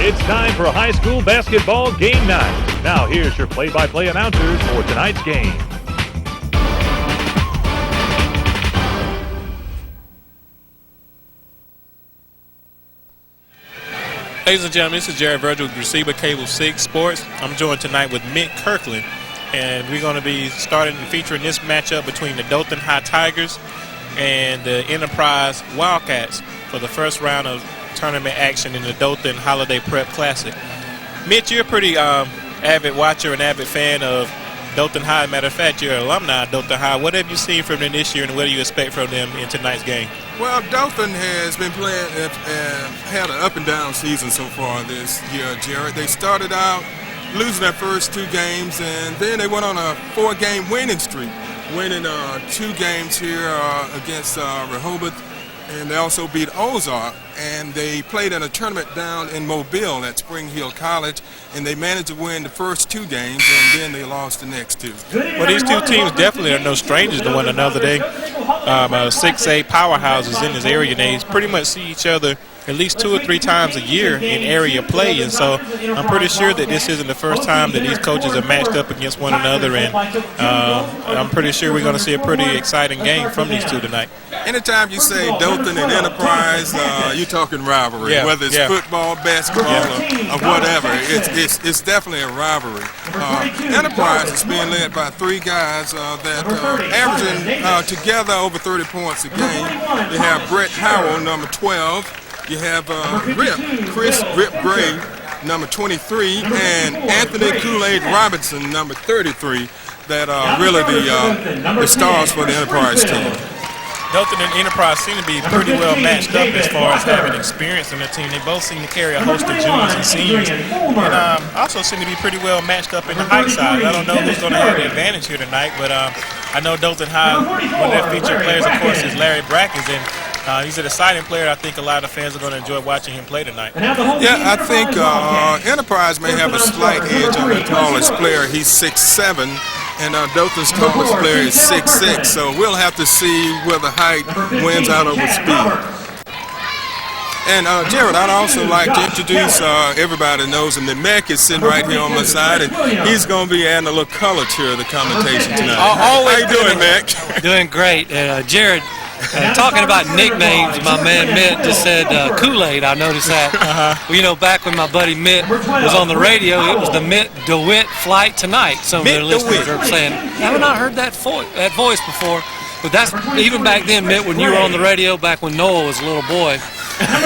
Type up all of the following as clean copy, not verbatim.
It's time for high school basketball game night. Now here's your play-by-play announcers for tonight's game. Ladies and gentlemen, this is Jared Virgil with Receiver Cable 6 Sports. I'm joined tonight with Mick Kirkland, and we're going to be starting and featuring this matchup between the Dothan High Tigers and the Enterprise Wildcats for the first round of tournament action in the Dothan Holiday Prep Classic. Mitch, you're a pretty avid watcher and avid fan of Dothan High. Matter of fact, you're an alumni of Dothan High. What have you seen from them this year, and what do you expect from them in tonight's game? Well, Dothan has been playing, had an up and down season so far this year, Jared. They started out losing their first two games, and then they went on a 4-game winning streak, winning 2 games here against Rehoboth, and they also beat Ozark, and they played in a tournament down in Mobile at Spring Hill College, and they managed to win the first 2 games, and then they lost the next 2. Well, these two teams definitely are no strangers to one another. They 6A powerhouses in this area, and they pretty much see each other at least 2 or 3 times a year in area play, and so I'm pretty sure that this isn't the first time that these coaches are matched up against one another, and I'm pretty sure we're going to see a pretty exciting game from these two tonight. Anytime you say Dothan and Enterprise, you're talking rivalry, whether it's football, basketball, or whatever. It's definitely a rivalry. Enterprise is being led by 3 guys that are averaging together over 30 points a game. You have Brett Howell, number 12. You have Chris Gray, number 23, and Anthony Kool-Aid Robinson, number 33, that are really the stars for the Enterprise team. Dothan and Enterprise seem to be pretty well matched up as far as having experience in the team. They both seem to carry a host of juniors and seniors, and also seem to be pretty well matched up in the height side. I don't know who's going to have the advantage here tonight, but I know Dothan High, one of their featured players, of course, is Larry Brackens, and he's an exciting player. I think a lot of fans are going to enjoy watching him play tonight. Yeah, I think Enterprise may have a slight edge on the tallest player. He's 6'7", and Dothan's tallest player is 6'6", so we'll have to see whether height wins out over speed. And Jared, I'd also like to introduce everybody knows him. The Mech is sitting right here on my side, and he's going to be adding a little color to the commentation tonight. How you doing, Mech? Doing great. Jared, talking about nicknames, my man Mitt just said Kool-Aid. I noticed that. Well, you know, back when my buddy Mitt was on the radio, it was the Mitt DeWitt Flight Tonight. Some of their listeners are saying, have I not heard that voice before? But that's even back then, Mitt, when you were on the radio, back when Noah was a little boy.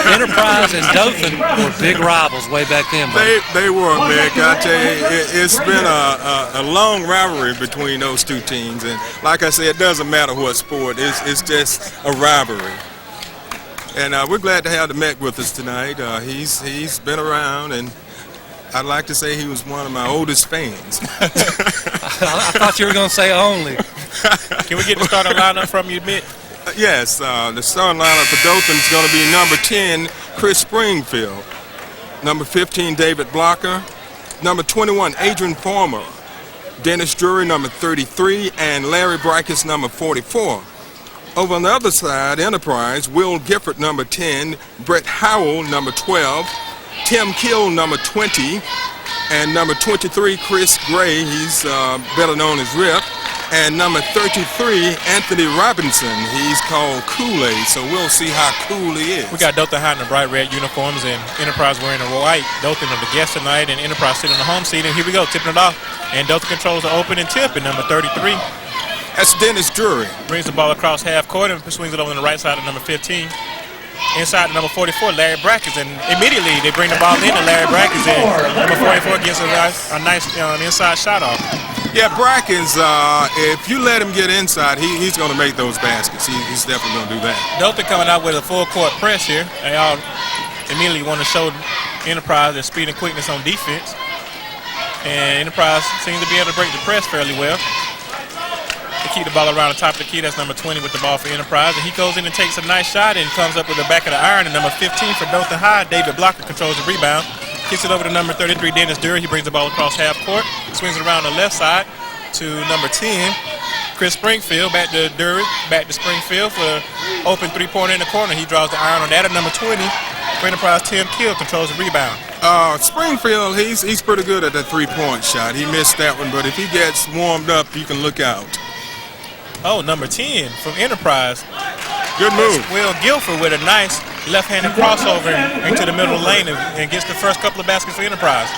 Enterprise and Dothan were big rivals way back then. They were, Mick. I tell you, it's been a long rivalry between those two teams, and like I said, it doesn't matter what sport. It's just a rivalry. And we're glad to have the Mech with us tonight. He's been around, and I'd like to say he was one of my oldest fans. I thought you were going to say only. Can we get the starting lineup from you, Mitt? Yes, the starting lineup for Dothan is going to be number 10, Chris Springfield, number 15, David Blocker, number 21, Adrian Farmer, Dennis Drury, number 33, and Larry Brackens, number 44. Over on the other side, Enterprise, Will Gifford, number 10, Brett Howell, number 12, Tim Kill, number 20, and number 23, Chris Gray, he's better known as Rip, and number 33, Anthony Robinson. He's called Kool-Aid, so we'll see how cool he is. We got Dothan High in the bright red uniforms and Enterprise wearing a white. Dothan are the guests tonight, and Enterprise sitting on the home seat. And here we go, tipping it off. And Dothan controls the open and tip, and number 33. That's Dennis Drury. Brings the ball across half court and swings it over on the right side of number 15. Inside number 44, Larry Brackens, and immediately they bring the ball in, and Larry Brackens in. Number 44 gets a nice inside shot off. Yeah, Brackens, if you let him get inside, he's going to make those baskets. He's definitely going to do that. Dothan coming out with a full court press here. They all immediately want to show Enterprise their speed and quickness on defense. And Enterprise seems to be able to break the press fairly well. They keep the ball around the top of the key. That's number 20 with the ball for Enterprise. And he goes in and takes a nice shot and comes up with the back of the iron. And number 15 for Dothan High, David Blocker, controls the rebound. Kicks it over to number 33, Dennis Dury. He brings the ball across half court. Swings it around the left side to number 10, Chris Springfield. Back to Dury, back to Springfield for open three-pointer in the corner. He draws the iron on that. At number 20, for Enterprise, Tim Kill controls the rebound. Springfield, he's pretty good at that three-point shot. He missed that one, but if he gets warmed up, you can look out. Oh, number 10 from Enterprise. Good move. Will Guilford with a nice left-handed crossover into the middle lane and gets the first couple of baskets for Enterprise.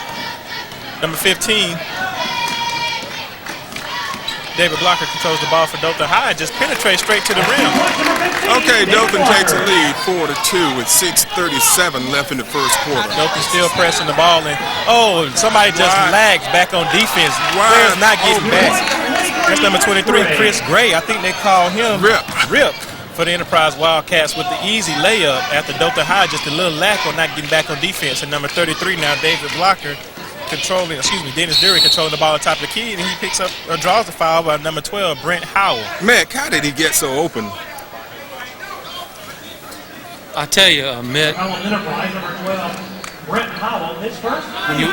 Number 15, David Blocker controls the ball for Dothan High, just penetrates straight to the rim. Okay, Dothan takes a lead 4-2 with 6:37 left in the first quarter. Dothan still pressing the ball, and somebody just lags back on defense. Players not getting back. That's number 23, Chris Gray. I think they call him Rip for the Enterprise Wildcats with the easy layup after Dothan High, just a little lack on not getting back on defense. And number 33 now, David Blocker Dennis Dury controlling the ball at the top of the key, and he picks up or draws the foul by number 12, Brent Howell. Mac, how did he get so open? I tell you, Mitt,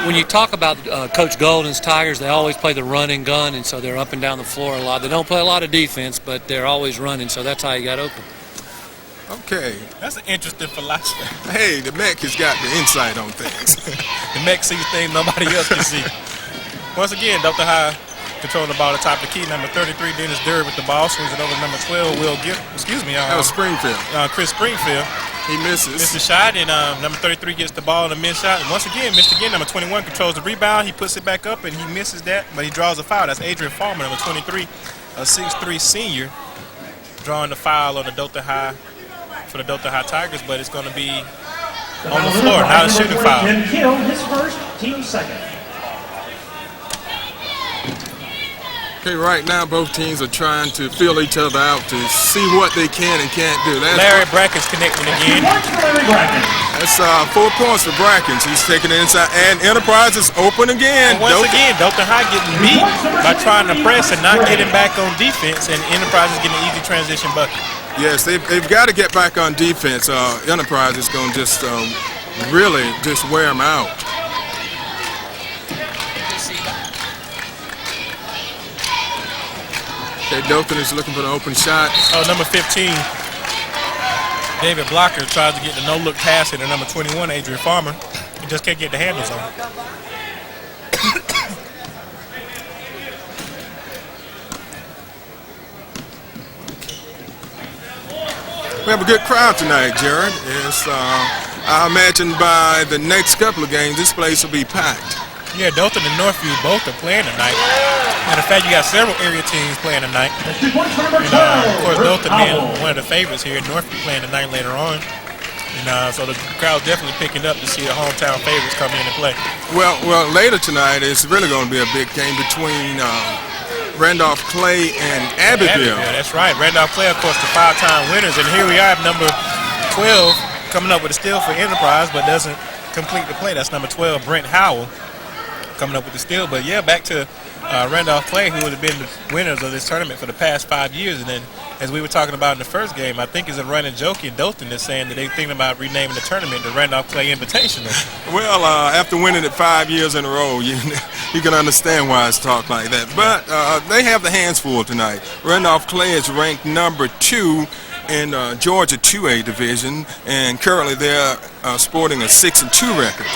when you talk about Coach Golden's Tigers, they always play the run and gun, and so they're up and down the floor a lot. They don't play a lot of defense, but they're always running, so that's how he got open. Okay. That's an interesting philosophy. Hey, the Mech has got the insight on things. The Mech sees things nobody else can see. Once again, Dothan High controlling the ball at the top of the key. Number 33, Dennis Dury with the ball. Swings it over to number 12, that was Springfield. Chris Springfield. He misses. Missed the shot, and number 33 gets the ball in the mid shot. And once again, missed again. Number 21 controls the rebound. He puts it back up, and he misses that, but he draws a foul. That's Adrian Farmer, number 23, a 6'3" senior, drawing the foul on the Dothan High for the Dothan High Tigers, but it's going to be on the floor, not a shooting foul. His first, team second. Okay, right now both teams are trying to feel each other out to see what they can and can't do. Larry Bracken's connecting again. That's 4 points for Brackens. He's taking it inside, and Enterprise is open again. Once again, Dothan High getting beat by trying to press and not getting back on defense, and Enterprise is getting an easy transition bucket. Yes, they've got to get back on defense. Enterprise is going to just really just wear them out. Okay, Dothan is looking for the open shot. Oh, number 15, David Blocker tries to get the no-look pass into number 21, Adrian Farmer. He just can't get the handles on it. We have a good crowd tonight, Jared. I imagine by the next couple of games, this place will be packed. Yeah, Dothan and Northview both are playing tonight. Matter of fact, you got several area teams playing tonight. And, of course, Dothan being one of the favorites here. Northview playing tonight later on. And so the crowd's definitely picking up to see the hometown favorites come in and play. Well, later tonight, it's really going to be a big game between Randolph Clay and Abbeville. That's right. Randolph Clay, of course, the 5-time winners. And here we are, number 12 coming up with a steal for Enterprise, but doesn't complete the play. That's number 12, Brent Howell, coming up with the steal. But yeah, back to Randolph Clay, who have been the winners of this tournament for the past 5 years. And then, as we were talking about in the first game, I think is a running joke in Dothan is saying that they're thinking about renaming the tournament the Randolph Clay Invitational. Well, after winning it 5 years in a row, you can understand why it's talked like that. But they have the hands full tonight. Randolph Clay is ranked number 2 in Georgia 2A division, and currently they're sporting a 6-2 record,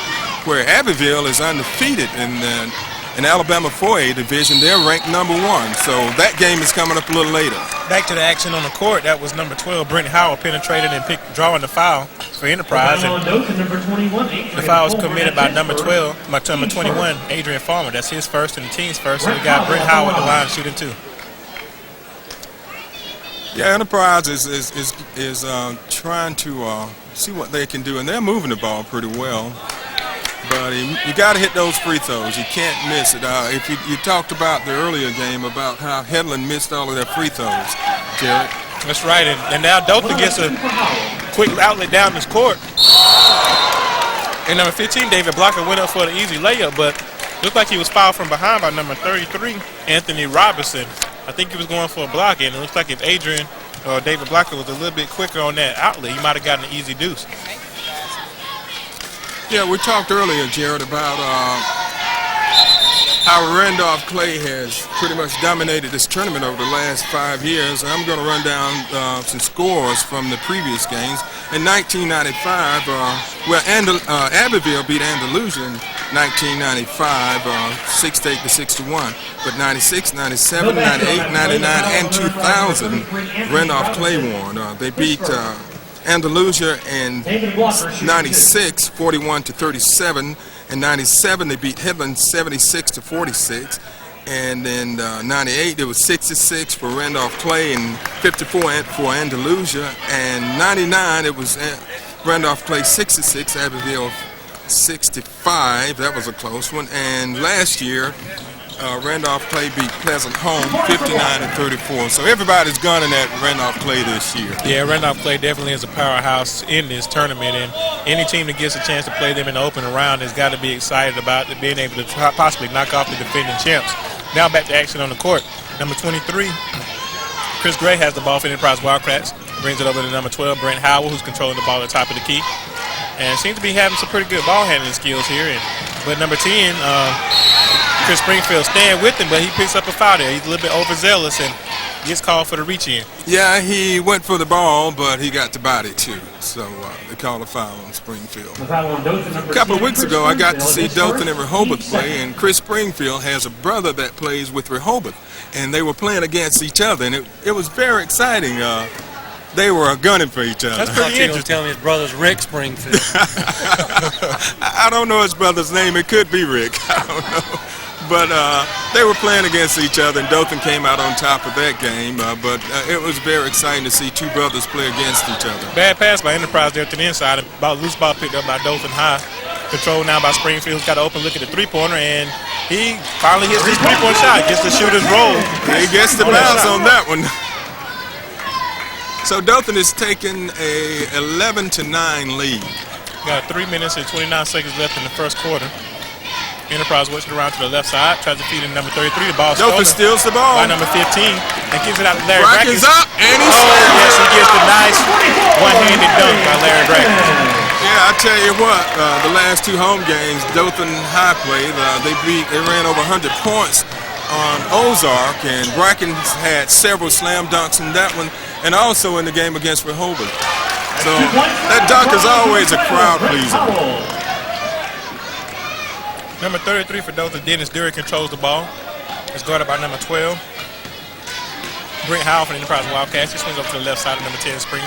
where Abbeville is undefeated in Alabama 4A division. They're ranked number 1, so that game is coming up a little later. Back to the action on the court. That was number 12, Brent Howell, penetrated and drawing the foul for Enterprise. And the foul was committed by number 21, Adrian Farmer. That's his first and the team's first. So we got Brent Howell at the line shooting 2. Yeah, Enterprise is trying to see what they can do, and they're moving the ball pretty well. But you got to hit those free throws. You can't miss it. If you talked about the earlier game about how Headland missed all of their free throws, Jared. That's right, and now Dothan gets a quick outlet down this court. And number 15, David Blocker, went up for the easy layup, but looked like he was fouled from behind by number 33, Anthony Robinson. I think he was going for a block, and it looks like if Adrian or David Blocker was a little bit quicker on that outlet, he might have gotten an easy deuce. Yeah, we talked earlier, Jared, about how Randolph Clay has pretty much dominated this tournament over the last 5 years. I'm going to run down some scores from the previous games. In 1995, Abbeville beat Andalusia in 1995, 68-61. But 96, 97, 98, 99, and 2000, Randolph Clay won. They beat Andalusia in 96, 41-37. In 97, they beat Headland 76-46. And in 98, it was 66 for Randolph Clay and 54 for Andalusia. And 99, it was Randolph Clay 66, Abbeville 65. That was a close one. And last year, Randolph Clay beat Pleasant Home 59-34. So everybody's gunning at Randolph Clay this year. Yeah, Randolph Clay definitely is a powerhouse in this tournament, and any team that gets a chance to play them in the open round has got to be excited about being able to possibly knock off the defending champs. Now back to action on the court. Number 23, Chris Gray has the ball for Enterprise Wildcats. Brings it over to number 12, Brent Howell, who's controlling the ball at the top of the key. And seems to be having some pretty good ball handling skills here. But number 10, Chris Springfield staying with him, but he picks up a foul there. He's a little bit overzealous and gets called for the reach in. Yeah, he went for the ball, but he got the body too. So they called a foul on Springfield. A couple of weeks ago, I got to see Dothan and Rehoboth play, and Chris Springfield has a brother that plays with Rehoboth, and they were playing against each other, and it was very exciting. They were gunning for each other. That's pretty interesting. Tell me his brother's Rick Springfield. I don't know his brother's name. It could be Rick. I don't know. But they were playing against each other, and Dothan came out on top of that game. But it was very exciting to see two brothers play against each other. Bad pass by Enterprise there to the inside. Loose ball picked up by Dothan High. Controlled now by Springfield. He's got an open look at the three-pointer, and he finally hits his three-point shot. Gets the shooter's roll. He gets the bounce on that one. So Dothan is taking a 11-9 lead. Got 3 minutes and 29 seconds left in the first quarter. Enterprise works it around to the left side, tries to feed in number 33. The ball Dothan steals the ball by number 15 and gives it out to Larry Brackens. Up, and he yes, he gets the nice one-handed dunk by Larry Brackens. Yeah, I tell you what, the last two home games, Dothan High played. They ran over 100 points on Ozark, and Brackens had several slam dunks in that one, and also in the game against Rehoboth. So that dunk is always a crowd pleaser. Number 33 for Dothan, Dennis Dury controls the ball. It's guarded by number 12. Brent Howell for the Enterprise Wildcats. He swings over to the left side of number 10, Spring,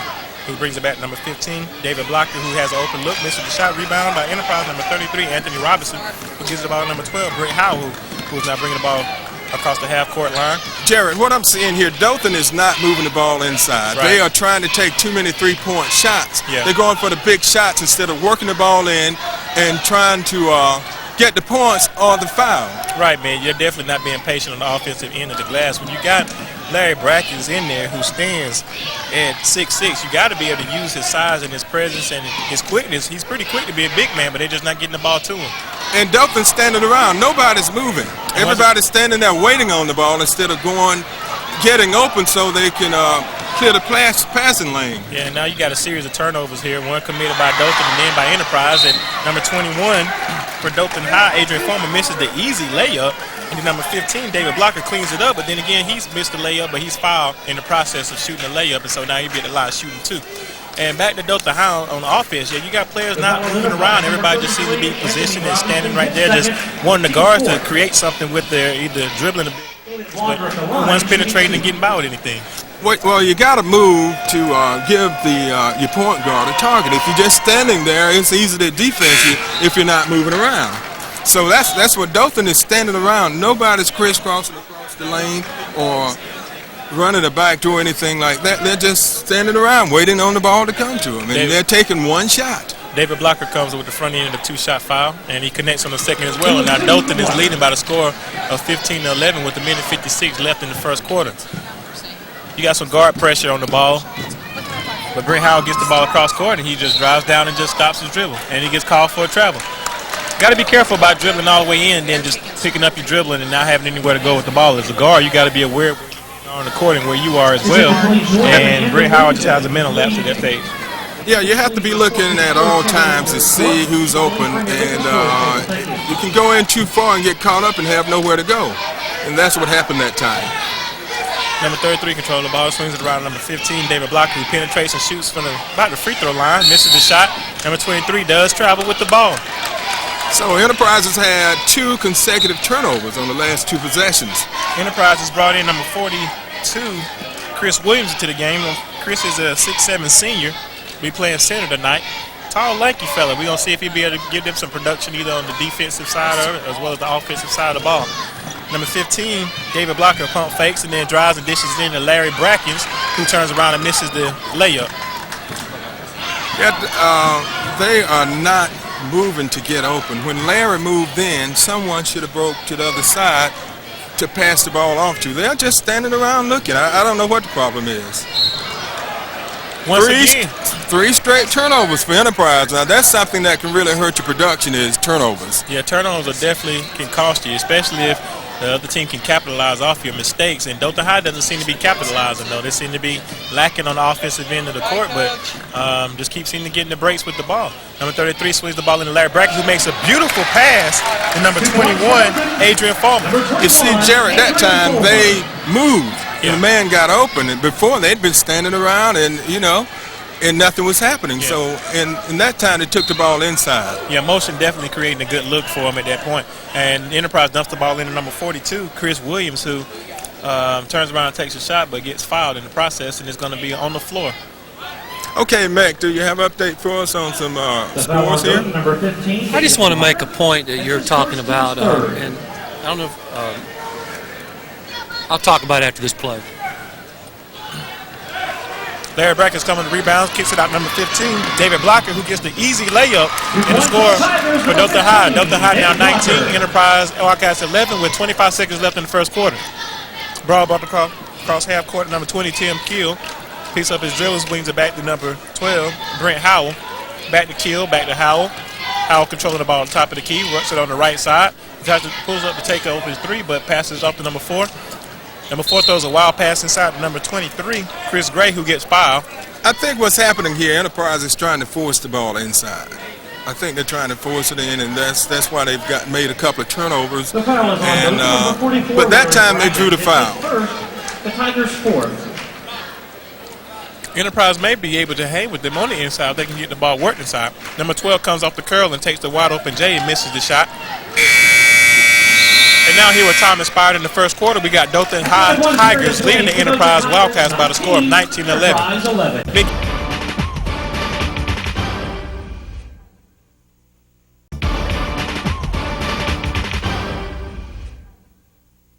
who brings it back to number 15. David Blocker, who has an open look, misses the shot. Rebound by Enterprise, number 33, Anthony Robinson, who gives the ball to number 12, Brent Howell, who is now bringing the ball across the half-court line. Jared, what I'm seeing here, Dothan is not moving the ball inside. Right. They are trying to take too many three-point shots. Yeah. They're going for the big shots instead of working the ball in and trying to get the points or the foul. Right, man. You're definitely not being patient on the offensive end of the glass. When you got Larry Brackens in there who stands at 6'6", you got to be able to use his size and his presence and his quickness. He's pretty quick to be a big man, but they're just not getting the ball to him. And Dothan's standing around. Nobody's moving. Everybody's standing there waiting on the ball instead of getting open so they can clear the passing lane. Yeah, now you got a series of turnovers here. One committed by Dothan and then by Enterprise. And number 21 for Dothan High, Adrian Foreman misses the easy layup. And then number 15, David Blocker cleans it up. But then again, he's missed the layup, but he's fouled in the process of shooting the layup. And so now you get a lot of shooting too. And back to Dothan High on the offense, yeah, you got players not moving around. Everybody just seems to be positioned and standing right there, just wanting the guards to create something with their either dribbling a bit, but one's penetrating and getting by with anything. Well, you got to move to give your point guard a target. If you're just standing there, it's easy to defense you if you're not moving around. So that's what Dothan is standing around. Nobody's crisscrossing across the lane or running a back or anything like that. They're just standing around waiting on the ball to come to them, and they're taking one shot. David Blocker comes with the front end of the two-shot foul, and he connects on the second as well. And now Dothan is leading by the score of 15-11 with a minute 56 left in the first quarter. You got some guard pressure on the ball, but Brent Howell gets the ball across court, and he just drives down and just stops his dribble, and he gets called for a travel. Got to be careful about dribbling all the way in, then just picking up your dribbling and not having anywhere to go with the ball. As a guard, you got to be aware on the court and where you are as well. And Brent Howard just has a mental lapse at that stage. Yeah, you have to be looking at all times to see who's open, and you can go in too far and get caught up and have nowhere to go. And that's what happened that time. Number 33 controls the ball, swings it around. Number 15, David Blocker, who penetrates and shoots from about the free throw line, misses the shot. Number 23 does travel with the ball. So Enterprise has had 2 consecutive turnovers on the last 2 possessions. Enterprise has brought in number 42, Chris Williams, into the game. Chris is a 6'7" senior. Be playing center tonight. Tall, lanky fella. We're going to see if he'll be able to give them some production either on the defensive side of it as well as the offensive side of the ball. Number 15, David Blocker, pump fakes and then drives and dishes in to Larry Brackens, who turns around and misses the layup. They are not moving to get open. When Larry moved in, someone should have broke to the other side to pass the ball off to. They're just standing around looking. I don't know what the problem is. Three straight turnovers for Enterprise. Now that's something that can really hurt your production, is turnovers. Yeah, turnovers definitely can cost you, especially if the other team can capitalize off your mistakes. And Dothan High doesn't seem to be capitalizing, though. They seem to be lacking on the offensive end of the court, but just keep seeming to get in the breaks with the ball. Number 33 swings the ball into Larry Brackett, who makes a beautiful pass to number 21, Adrian Farmer. You see, Jared, that time they moved. And the man got open, and before they'd been standing around and, and nothing was happening. Yeah. So in that time, they took the ball inside. Yeah, motion definitely creating a good look for him at that point. And Enterprise dumps the ball into number 42, Chris Williams, who turns around and takes a shot but gets fouled in the process and is going to be on the floor. Okay, Mac, do you have an update for us on some scores here? Number 15. I just want to make a point that you're talking about, and I don't know if I'll talk about it after this play. Larry Brackett's coming to rebounds, kicks it out number 15, David Blocker, who gets the easy layup and the score for Dothan High. Dothan High now 19, Enterprise Wildcats 11 with 25 seconds left in the first quarter. Brawl brought across half court, number 20, Tim Keel. Picks up his dribbles, wings it back to number 12, Brent Howell. Back to Keel, back to Howell. Howell controlling the ball on top of the key, works it on the right side. Pulls up to take up his 3, but passes off to number 4. Number 4 throws a wild pass inside to number 23, Chris Gray, who gets fouled. I think what's happening here, Enterprise is trying to force the ball inside. I think they're trying to force it in, and that's why they've made a couple of turnovers. The foul is on number 44, but that time they drew the foul. The Tigers' 4th. Enterprise may be able to hang with them on the inside if they can get the ball worked inside. Number 12 comes off the curl and takes the wide open J and misses the shot. And now here with time expired in the first quarter, we got Dothan High Tigers leading the Enterprise Wildcats by the score of 19-11.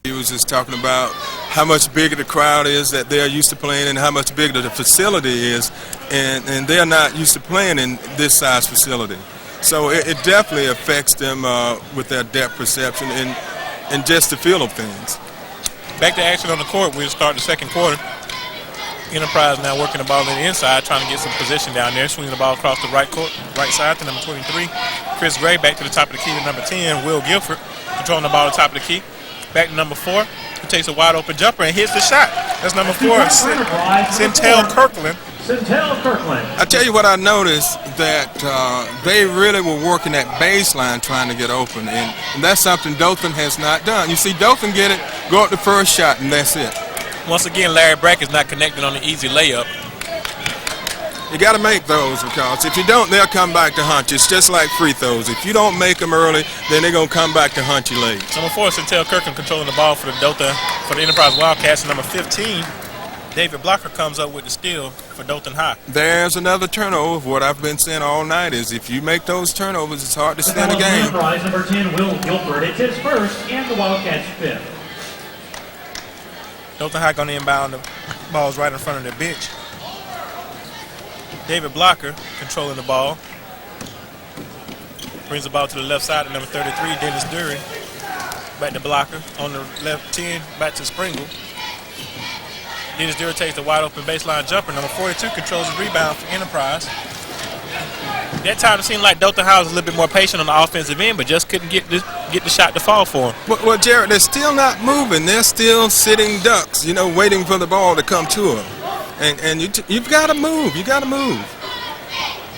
He was just talking about how much bigger the crowd is that they're used to playing and how much bigger the facility is, and they're not used to playing in this size facility. So it definitely affects them with their depth perception and just the feel of things. Back to action on the court. We'll start the second quarter. Enterprise now working the ball on the inside, trying to get some position down there, swinging the ball across the right side to number 23. Chris Gray back to the top of the key to number 10, Will Guilford, controlling the ball at the top of the key. Back to number 4, who takes a wide open jumper and hits the shot. That's number 4, Centel Kirkland. I tell you what, I noticed that they really were working that baseline trying to get open, and that's something Dothan has not done. You see Dothan get it, go up the first shot, and that's it. Once again, Larry Brackett's not connected on the easy layup. You got to make those, because if you don't, they'll come back to hunt you. It's just like free throws. If you don't make them early, then they're going to come back to hunt you late. Number 4, Centel Kirkland controlling the ball for the Enterprise Wildcats. And number 15, David Blocker comes up with the steal for Dothan High. There's another turnover. What I've been saying all night is if you make those turnovers, it's hard to stay in the game. Number 10, Will Guilford. It's his first and the Wildcats' 5th. Dothan High going to inbound the balls right in front of their bench. David Blocker controlling the ball. Brings the ball to the left side to number 33, Dennis Dury. Back to Blocker on the left 10, back to Springle. Dennis Dury takes the wide open baseline jumper. Number 42 controls the rebound for Enterprise. That time it seemed like Dothan High was a little bit more patient on the offensive end, but just couldn't get the shot to fall for him. Well, Jared, they're still not moving. They're still sitting ducks, waiting for the ball to come to them. And you've got to move. You got to move.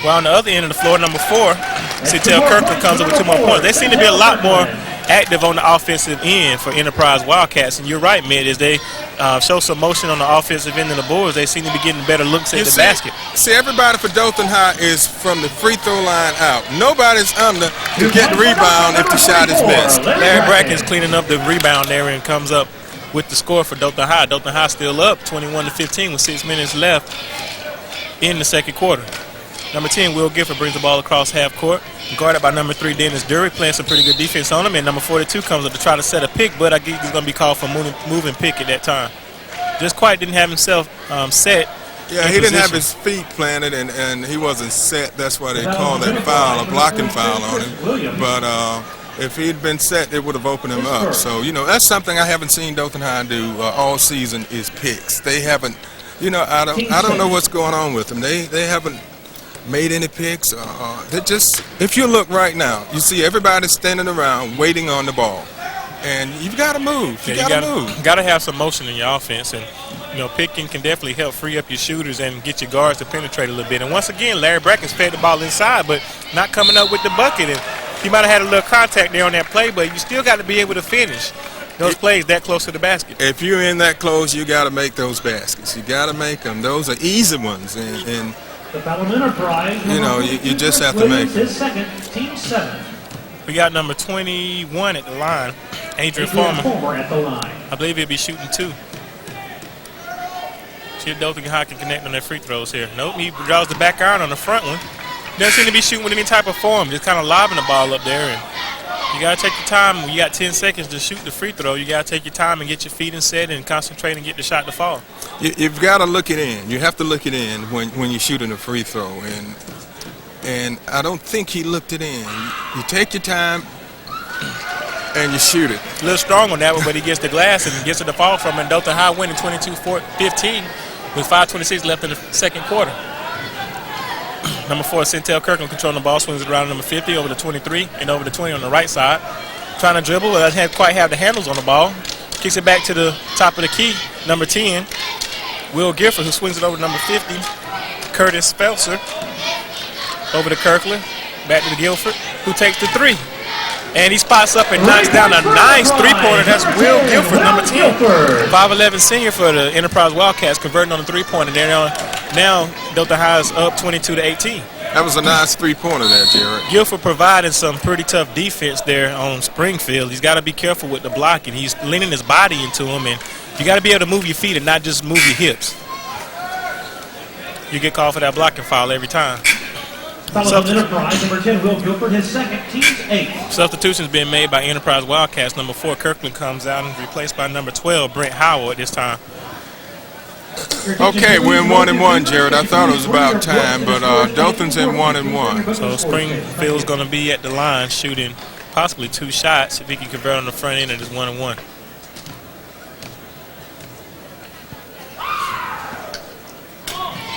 Well, on the other end of the floor, number 4, Centel Kirkland comes up with 2 more points. They seem to be a lot more active on the offensive end for Enterprise Wildcats. And you're right, Mitt, as they show some motion on the offensive end of the boards, they seem to be getting better looks at the basket. See, everybody for Dothan High is from the free throw line out. Nobody's under to get the rebound if the shot is missed. Larry Bracken's cleaning up the rebound there and comes up with the score for Dothan High. Dothan High still up 21-15 with 6 minutes left in the second quarter. Number 10, Will Gifford brings the ball across half court, guarded by number 3, Dennis Dury, playing some pretty good defense on him. And number 42 comes up to try to set a pick, but I guess he's going to be called for moving pick at that time. Just quite didn't have himself set. Yeah, he didn't have his feet planted, and he wasn't set. That's why they called that foul, a blocking foul on him. But if he'd been set, it would have opened him up. So, that's something I haven't seen Dothan High do all season is picks. They haven't, I don't know what's going on with them. They haven't made any picks. They just, if you look right now, you see everybody standing around waiting on the ball. And you've got to move. You got to move. Got to have some motion in your offense. And, picking can definitely help free up your shooters and get your guards to penetrate a little bit. And once again, Larry Bracken's fed the ball inside, but not coming up with the bucket. And he might have had a little contact there on that play, but you still got to be able to finish those plays that close to the basket. If you're in that close, you got to make those baskets. You got to make them. Those are easy ones. And you just have to make them. Second, team 7. We got number 21 at the line, Adrian Farmer. At the line. I believe he'll be shooting 2. See if Dothan High can connect on their free throws here. Nope, he draws the back iron on the front one. Doesn't seem to be shooting with any type of form, just kind of lobbing the ball up there. And you got to take your time. When you got 10 seconds to shoot the free throw, you got to take your time and get your feet in set and concentrate and get the shot to fall. You've got to look it in. You have to look it in when you're shooting a free throw. And I don't think he looked it in. You take your time and you shoot it. A little strong on that one, but he gets the glass and gets it to fall from it. Dothan High winning 22-15 with 5:26 left in the second quarter. Number 4, Centel Kirkland controlling the ball, swings it around number 50 over to 23 and over to 20 on the right side. Trying to dribble, but doesn't quite have the handles on the ball. Kicks it back to the top of the key, number 10, Will Gifford, who swings it over to number 50, Curtis Spelcer. Over to Kirkland, back to the Guilford, who takes the 3. And he spots up and knocks down a nice three-pointer. That's Will Guilford, number 10. 5'11" senior for the Enterprise Wildcats, converting on the three-pointer. Now Dothan High is up 22-18. That was a nice three-pointer there, Jared. Guilford provided some pretty tough defense there on Springfield. He's got to be careful with the blocking. He's leaning his body into him, and you got to be able to move your feet and not just move your hips. You get called for that blocking foul every time. Enterprise, number 10, Will Guilford, his second, team's 8. Substitutions being made by Enterprise Wildcats. Number 4, Kirkland, comes out and replaced by number 12, Brent Howell at this time. Okay, we're in 1-1, Jared. I thought it was about time, but Dothan's in 1-1. So Springfield's going to be at the line shooting possibly 2 shots if he can convert on the front end. It is 1-1.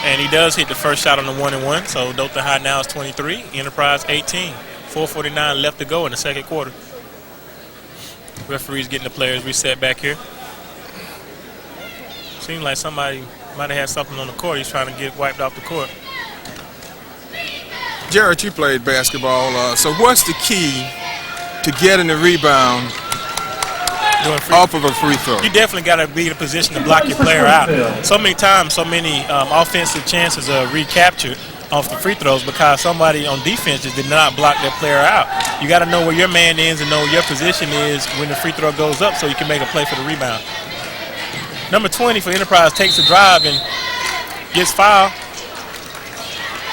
And he does hit the first shot on the 1-1. So Dothan High now is 23, Enterprise 18. 4:49 left to go in the second quarter. Referee's getting the players reset back here. Seems like somebody might have had something on the court. He's trying to get wiped off the court. Jared, you played basketball. So what's the key to getting the rebound off of a free throw? You definitely got to be in a position to block your player out. So many times, so many offensive chances are recaptured off the free throws because somebody on defense just did not block their player out. You got to know where your man is and know where your position is when the free throw goes up so you can make a play for the rebound. Number 20 for Enterprise takes a drive and gets fouled.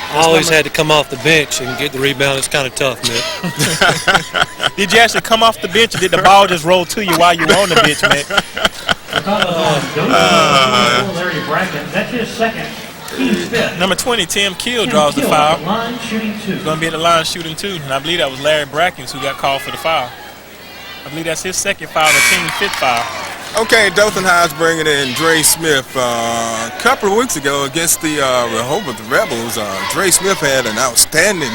I always had to come off the bench and get the rebound. It's kind of tough, man. Did you actually come off the bench or did the ball just roll to you while you were on the bench, man? Larry Bracken, that's his second. Team's 5th. Number 20, Tim Kill draws the foul. Line shooting 2. Going to be at the line shooting 2. And I believe that was Larry Brackens who got called for the foul. I believe that's his second foul, the team's 5th foul. Okay, Dothan High's bringing in Dre Smith. A couple of weeks ago against the Rehoboth Rebels, Dre Smith had an outstanding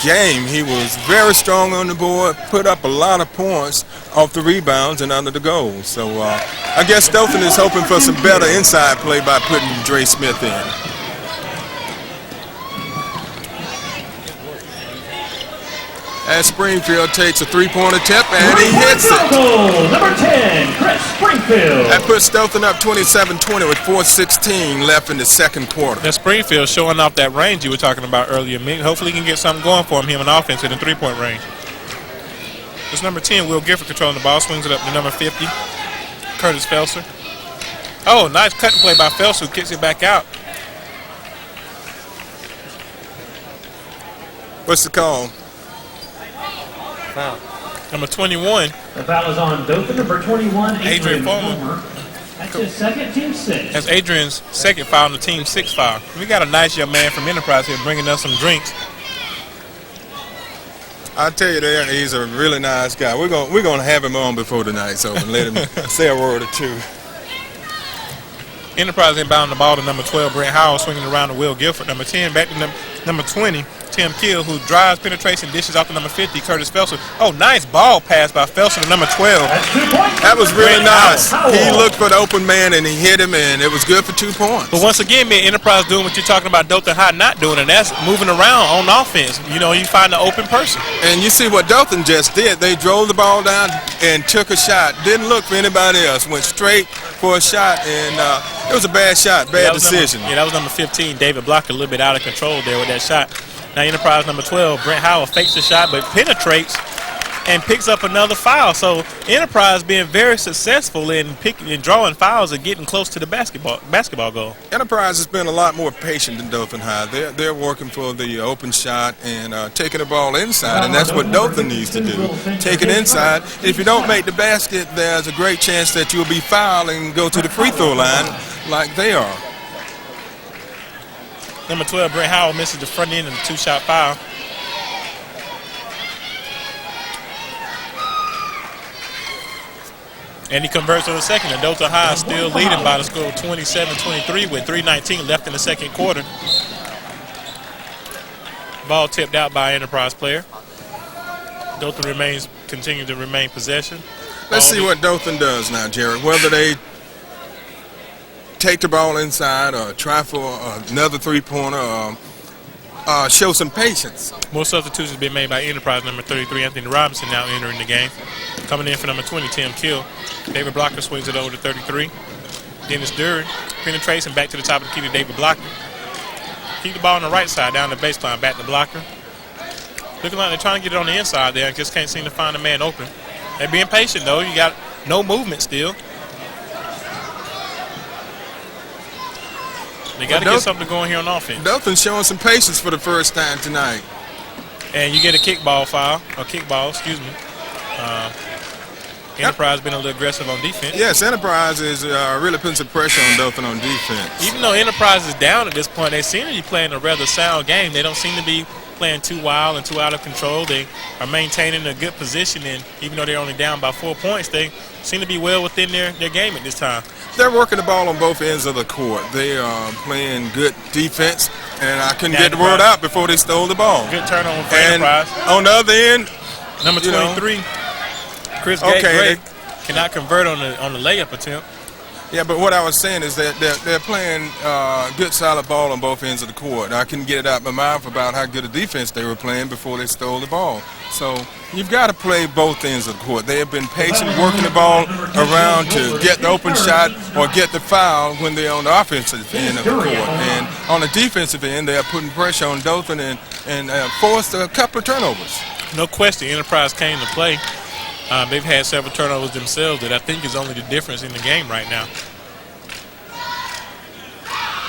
game. He was very strong on the board, put up a lot of points off the rebounds and under the goals. So I guess Dothan is hoping for some better inside play by putting Dre Smith in. as Springfield takes a three-point attempt, and he hits Field it. goal, number 10, Chris Springfield. That puts Dothan up 27-20 with 4:16 left in the second quarter. Now Springfield showing off that range you were talking about earlier, Mick. Hopefully he can get something going for him in offense in the three-point range. It's number 10, Will Gifford controlling the ball, swings it up to number 50, Curtis Felser. Oh, nice cut and play by Felser, who kicks it back out. What's the call? Foul. Number 21, The foul is on Dothan, number 21, Adrian Adrian Fulmer. Fulmer. That's his second, team 6. that's Adrian's second foul on the team 6 foul. We got a nice young man from Enterprise here bringing us some drinks. I tell you, there he's a really nice guy. We're gonna have him on before the night's over and let him say a word or two. Enterprise inbound the ball to number 12, Brent Howell, swinging around to Will Gifford. Number 10, back to number 20, Tim Kill, who drives, penetration, dishes off to number 50, Curtis Felser. Oh, nice ball pass by Felser to number 12. That's 2 points. That was really nice. Howell. He looked for the open man and he hit him, and it was good for 2 points. But once again, man, Enterprise doing what you're talking about Dothan High not doing, and that's moving around on offense. You know, you find the open person. And you see what Dothan just did. They drove the ball down and took a shot. Didn't look for anybody else. Went straight for a shot, and it was a bad shot, bad decision. That was number 15, David Blocker, a little bit out of control there with that shot. Now Enterprise number 12, Brent Howell fakes the shot, but penetrates and picks up another foul. So Enterprise being very successful in drawing fouls and getting close to the basketball goal. Enterprise has been a lot more patient than Dothan High. They're working for the open shot and taking the ball inside, and that's what Dothan needs to do. Take it inside. If you don't make the basket, there's a great chance that you'll be fouled and go to the free throw line like they are. Number 12, Brent Howell misses the front end of the 2-shot foul. And he converts on the second. And Dothan High is still leading by the score of 27-23 with 3:19 left in the second quarter. Ball tipped out by an Enterprise player. Dothan continues to remain possession. Let's see what Dothan does now, Jared. Whether they take the ball inside or try for another three-pointer or show some patience. More substitutions being made by Enterprise. Number 33, Anthony Robinson, now entering the game. Coming in for number 20, Tim Kill. David Blocker swings it over to 33. Dennis Dury penetrates and back to the top of the key to David Blocker. Keep the ball on the right side, down the baseline, back to Blocker. Looking like they're trying to get it on the inside there, just can't seem to find a man open. They're being patient, though. You got no movement still. They got to get something going here on offense. Dothan's showing some patience for the first time tonight. And you get a kickball foul, or kickball, excuse me. Enterprise been a little aggressive on defense. Yes, Enterprise is really putting some pressure on Dothan on defense. Even though Enterprise is down at this point, they seem to be playing a rather sound game. They don't seem to be playing too wild and too out of control. They are maintaining a good position, and even though they're only down by 4 points, they seem to be well within their game at this time. They're working the ball on both ends of the court. They are playing good defense, and I couldn't get the word out before they stole the ball. Good turnover for And Enterprise. on the other end, Number 23, Chris Gray cannot convert on the layup attempt. yeah, but what I was saying is that they're playing good, solid ball on both ends of the court. I couldn't get it out of my mouth about how good a defense they were playing before they stole the ball. So you've got to play both ends of the court. They have been patient, working the ball around to get the open shot or get the foul when they're on the offensive end of the court. And on the defensive end, they are putting pressure on Dothan and forced a couple of turnovers. No question, Enterprise came to play. They've had several turnovers themselves that I think is only the difference in the game right now.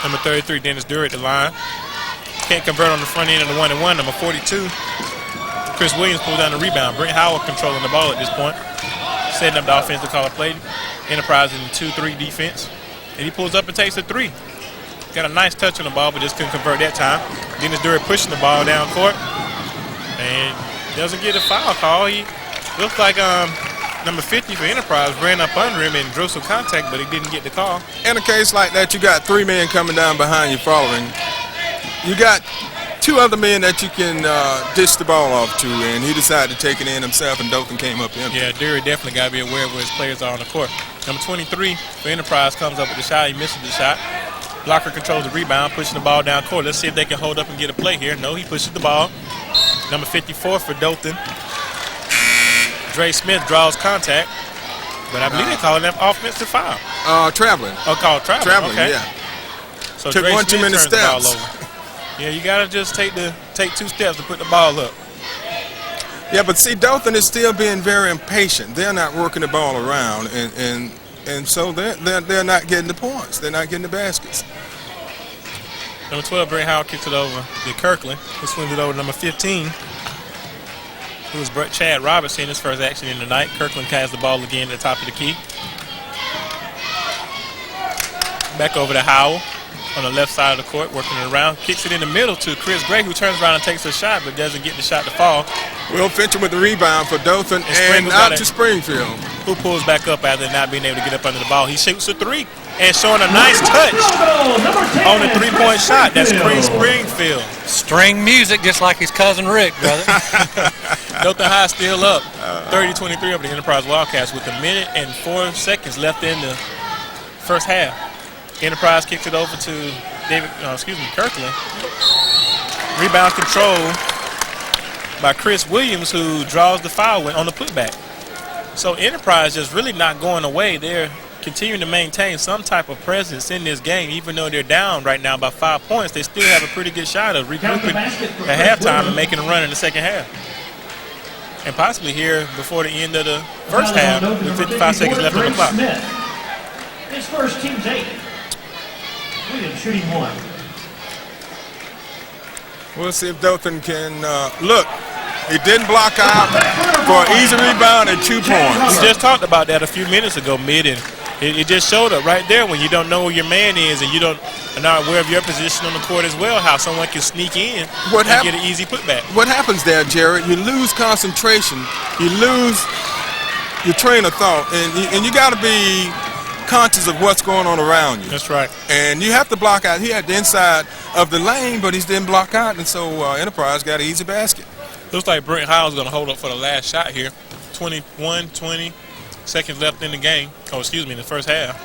Number 33, Dennis Dury at the line. Can't convert on the front end of the 1-and-1. Number 42, Chris Williams pulled down the rebound. Brent Howell controlling the ball at this point. Setting up the offense to call a play. Enterprise in 2-3 defense. And he pulls up and takes a three. Got a nice touch on the ball, but just couldn't convert that time. Dennis Dury pushing the ball down court. And doesn't get a foul call. He looks like number 50 for Enterprise ran up under him and drew some contact, but he didn't get the call. In a case like that, you got 3 men coming down behind you following. You got 2 other men that you can dish the ball off to, and he decided to take it in himself, and Dothan came up empty. Yeah, Dury definitely got to be aware of where his players are on the court. Number 23 for Enterprise comes up with the shot. He misses the shot. Blocker controls the rebound, pushing the ball down court. Let's see if they can hold up and get a play here. No, he pushes the ball. Number 54 for Dothan. Dre Smith draws contact, but I believe they're calling that offensive foul. Traveling. Oh, called traveling. Traveling, okay. yeah. So Took Dre one too Smith many turns the ball steps. over. Yeah, you gotta just take 2 steps to put the ball up. Yeah, but see, Dothan is still being very impatient. They're not working the ball around, and so they're not getting the points. They're not getting the baskets. Number 12, Brent Howard kicks it over to Kirkland. He swings it over to number 15, who is Chad Robertson, his first action in the night. Kirkland has the ball again at the top of the key. Back over to Howell on the left side of the court, working it around. Kicks it in the middle to Chris Gray, who turns around and takes a shot, but doesn't get the shot to fall. Will Fincher with the rebound for Dothan and out to Springfield. Who pulls back up after not being able to get up under the ball. He shoots a 3 and showing a nice touch on a 3-point shot. That's Chris Springfield. String music just like his cousin Rick, brother. Dothan High still up 30-23 over the Enterprise Wildcats with 1 minute and 4 seconds left in the first half. Enterprise kicks it over to Kirkland. Rebound control by Chris Williams, who draws the foul on the putback. So Enterprise just really not going away. They're continuing to maintain some type of presence in this game. Even though they're down right now by 5 points, they still have a pretty good shot of regrouping at halftime and making a run in the second half. And possibly here before the end of the first half with 55 seconds left on the clock. His first team's 8. Williams shooting 1. We'll see if Dothan can look. He didn't block out for an easy rebound and 2 points. We just talked about that a few minutes ago, Mid, and it just showed up right there when you don't know where your man is and are not aware of your position on the court as well, how someone can sneak in and get an easy putback. What happens there, Jared, you lose concentration, you lose your train of thought, and you got to be conscious of what's going on around you. That's right. And you have to block out. He had the inside of the lane, but he didn't block out, and so Enterprise got an easy basket. Looks like Brent Howell's going to hold up for the last shot here. 20 seconds left in the game. Oh, excuse me, in the first half.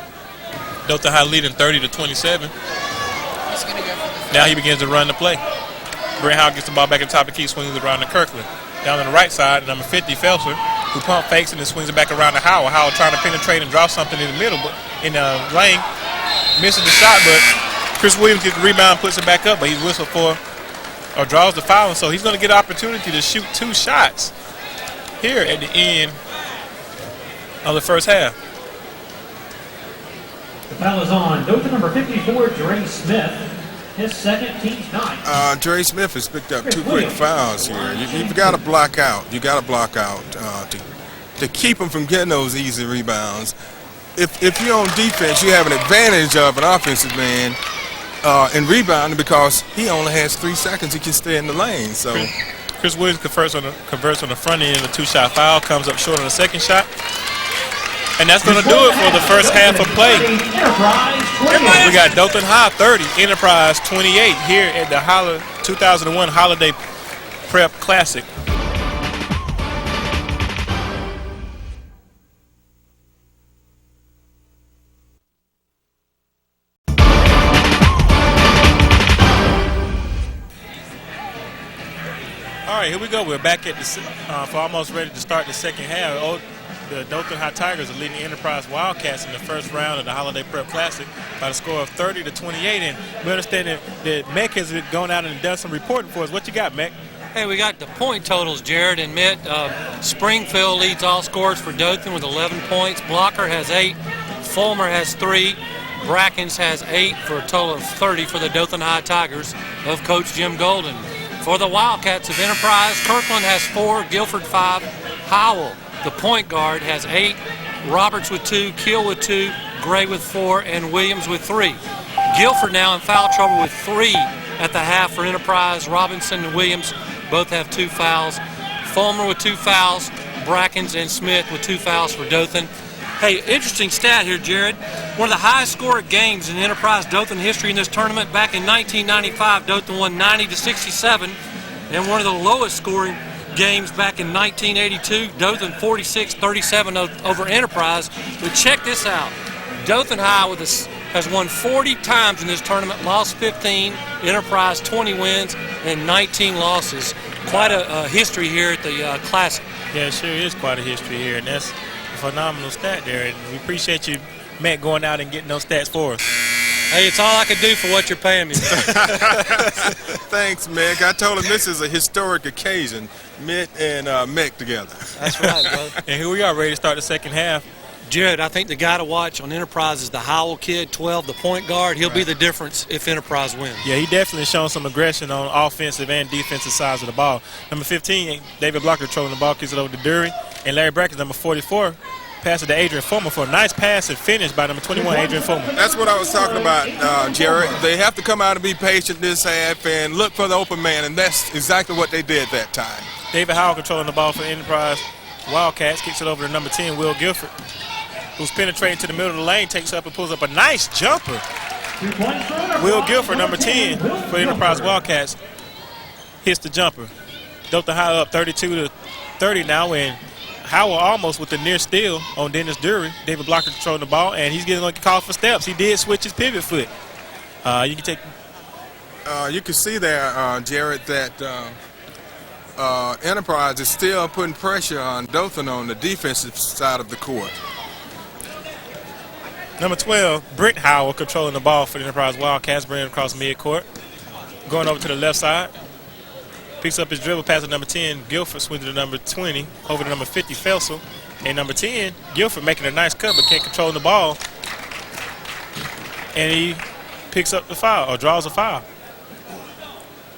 Dothan High leading 30-27. Now he begins to run the play. Brent Howell gets the ball back at the top of the key, swings it around to Kirkland. Down on the right side, number 50, Felser, who pump fakes and then swings it back around to Howell. Howell trying to penetrate and draw something in the middle, but in the lane, misses the shot, but Chris Williams gets the rebound, puts it back up, but he's whistled for or draws the foul, and so he's going to get an opportunity to shoot 2 shots here at the end of the first half. The foul is on Dothan number 54, Dre Smith. His second, team's 9. Dre Smith has picked up 2 quick fouls here. You've got to block out. You got to block out to keep him from getting those easy rebounds. If you're on defense, you have an advantage of an offensive man in rebounding because he only has 3 seconds. He can stay in the lane. So Chris Williams converts on the front end of a 2-shot foul, comes up short on the second shot. And that's going to do it for the first half of play. We got Dothan High 30, Enterprise 28 here at the 2001 Holiday Prep Classic. All right, here we go. We're back at for almost ready to start the second half. The Dothan High Tigers are leading Enterprise Wildcats in the first round of the Holiday Prep Classic by the score of 30-28. And we understand that Meck has gone out and done some reporting for us. What you got, Meck? Hey, we got the point totals, Jared and Mitt. Springfield leads all scores for Dothan with 11 points. Blocker has 8. Fulmer has 3. Brackens has 8 for a total of 30 for the Dothan High Tigers of Coach Jim Golden. For the Wildcats of Enterprise, Kirkland has 4, Guilford 5, Howell, the point guard, has 8, Roberts with 2, Keel with 2, Gray with 4, and Williams with 3. Guilford now in foul trouble with 3 at the half for Enterprise. Robinson and Williams both have 2 fouls. Fulmer with 2 fouls, Brackens and Smith with 2 fouls for Dothan. Hey, interesting stat here, Jared. One of the highest scored games in Enterprise Dothan history in this tournament. Back in 1995, Dothan won 90-67, and one of the lowest scoring games back in 1982, Dothan 46-37 over Enterprise. But check this out. Dothan High with has won 40 times in this tournament, lost 15, Enterprise 20 wins, and 19 losses. Quite a history here at the Classic. Yeah, it sure is quite a history here, and that's a phenomenal stat there. And we appreciate you, Matt, going out and getting those stats for us. Hey, it's all I can do for what you're paying me. Thanks, Mick. I told him this is a historic occasion, Mitt and Mick together. That's right, brother. And here we are, ready to start the second half. Jared, I think the guy to watch on Enterprise is the Howell kid, 12, the point guard. He'll be the difference if Enterprise wins. Yeah, he definitely shown some aggression on offensive and defensive sides of the ball. Number 15, David Blocker controlling the ball, kicks it over to Dury. And Larry Brackett, number 44, passes to Adrian Fulmer for a nice pass and finish by number 21, Adrian Fulmer. That's what I was talking about, Jared. They have to come out and be patient this half and look for the open man, and that's exactly what they did that time. David Howell controlling the ball for the Enterprise Wildcats, kicks it over to number 10, Will Guilford, who's penetrating to the middle of the lane, takes up and pulls up a nice jumper. Will Guilford, number 10, for the Enterprise Wildcats, hits the jumper. Dothan High up 32-30 now, and Howell almost with the near steal on Dennis Dury. David Blocker controlling the ball, and he's getting called for steps. He did switch his pivot foot. You can take. You can see there, Jared, that Enterprise is still putting pressure on Dothan on the defensive side of the court. Number 12, Brent Howell controlling the ball for the Enterprise Wildcats, bringing it across midcourt. Going over to the left side. Picks up his dribble, pass to number 10, Guilford, swings to number 20, over to number 50, Felsel. And number 10, Guilford making a nice cut, but can't control the ball. And he picks up the foul, or draws a foul.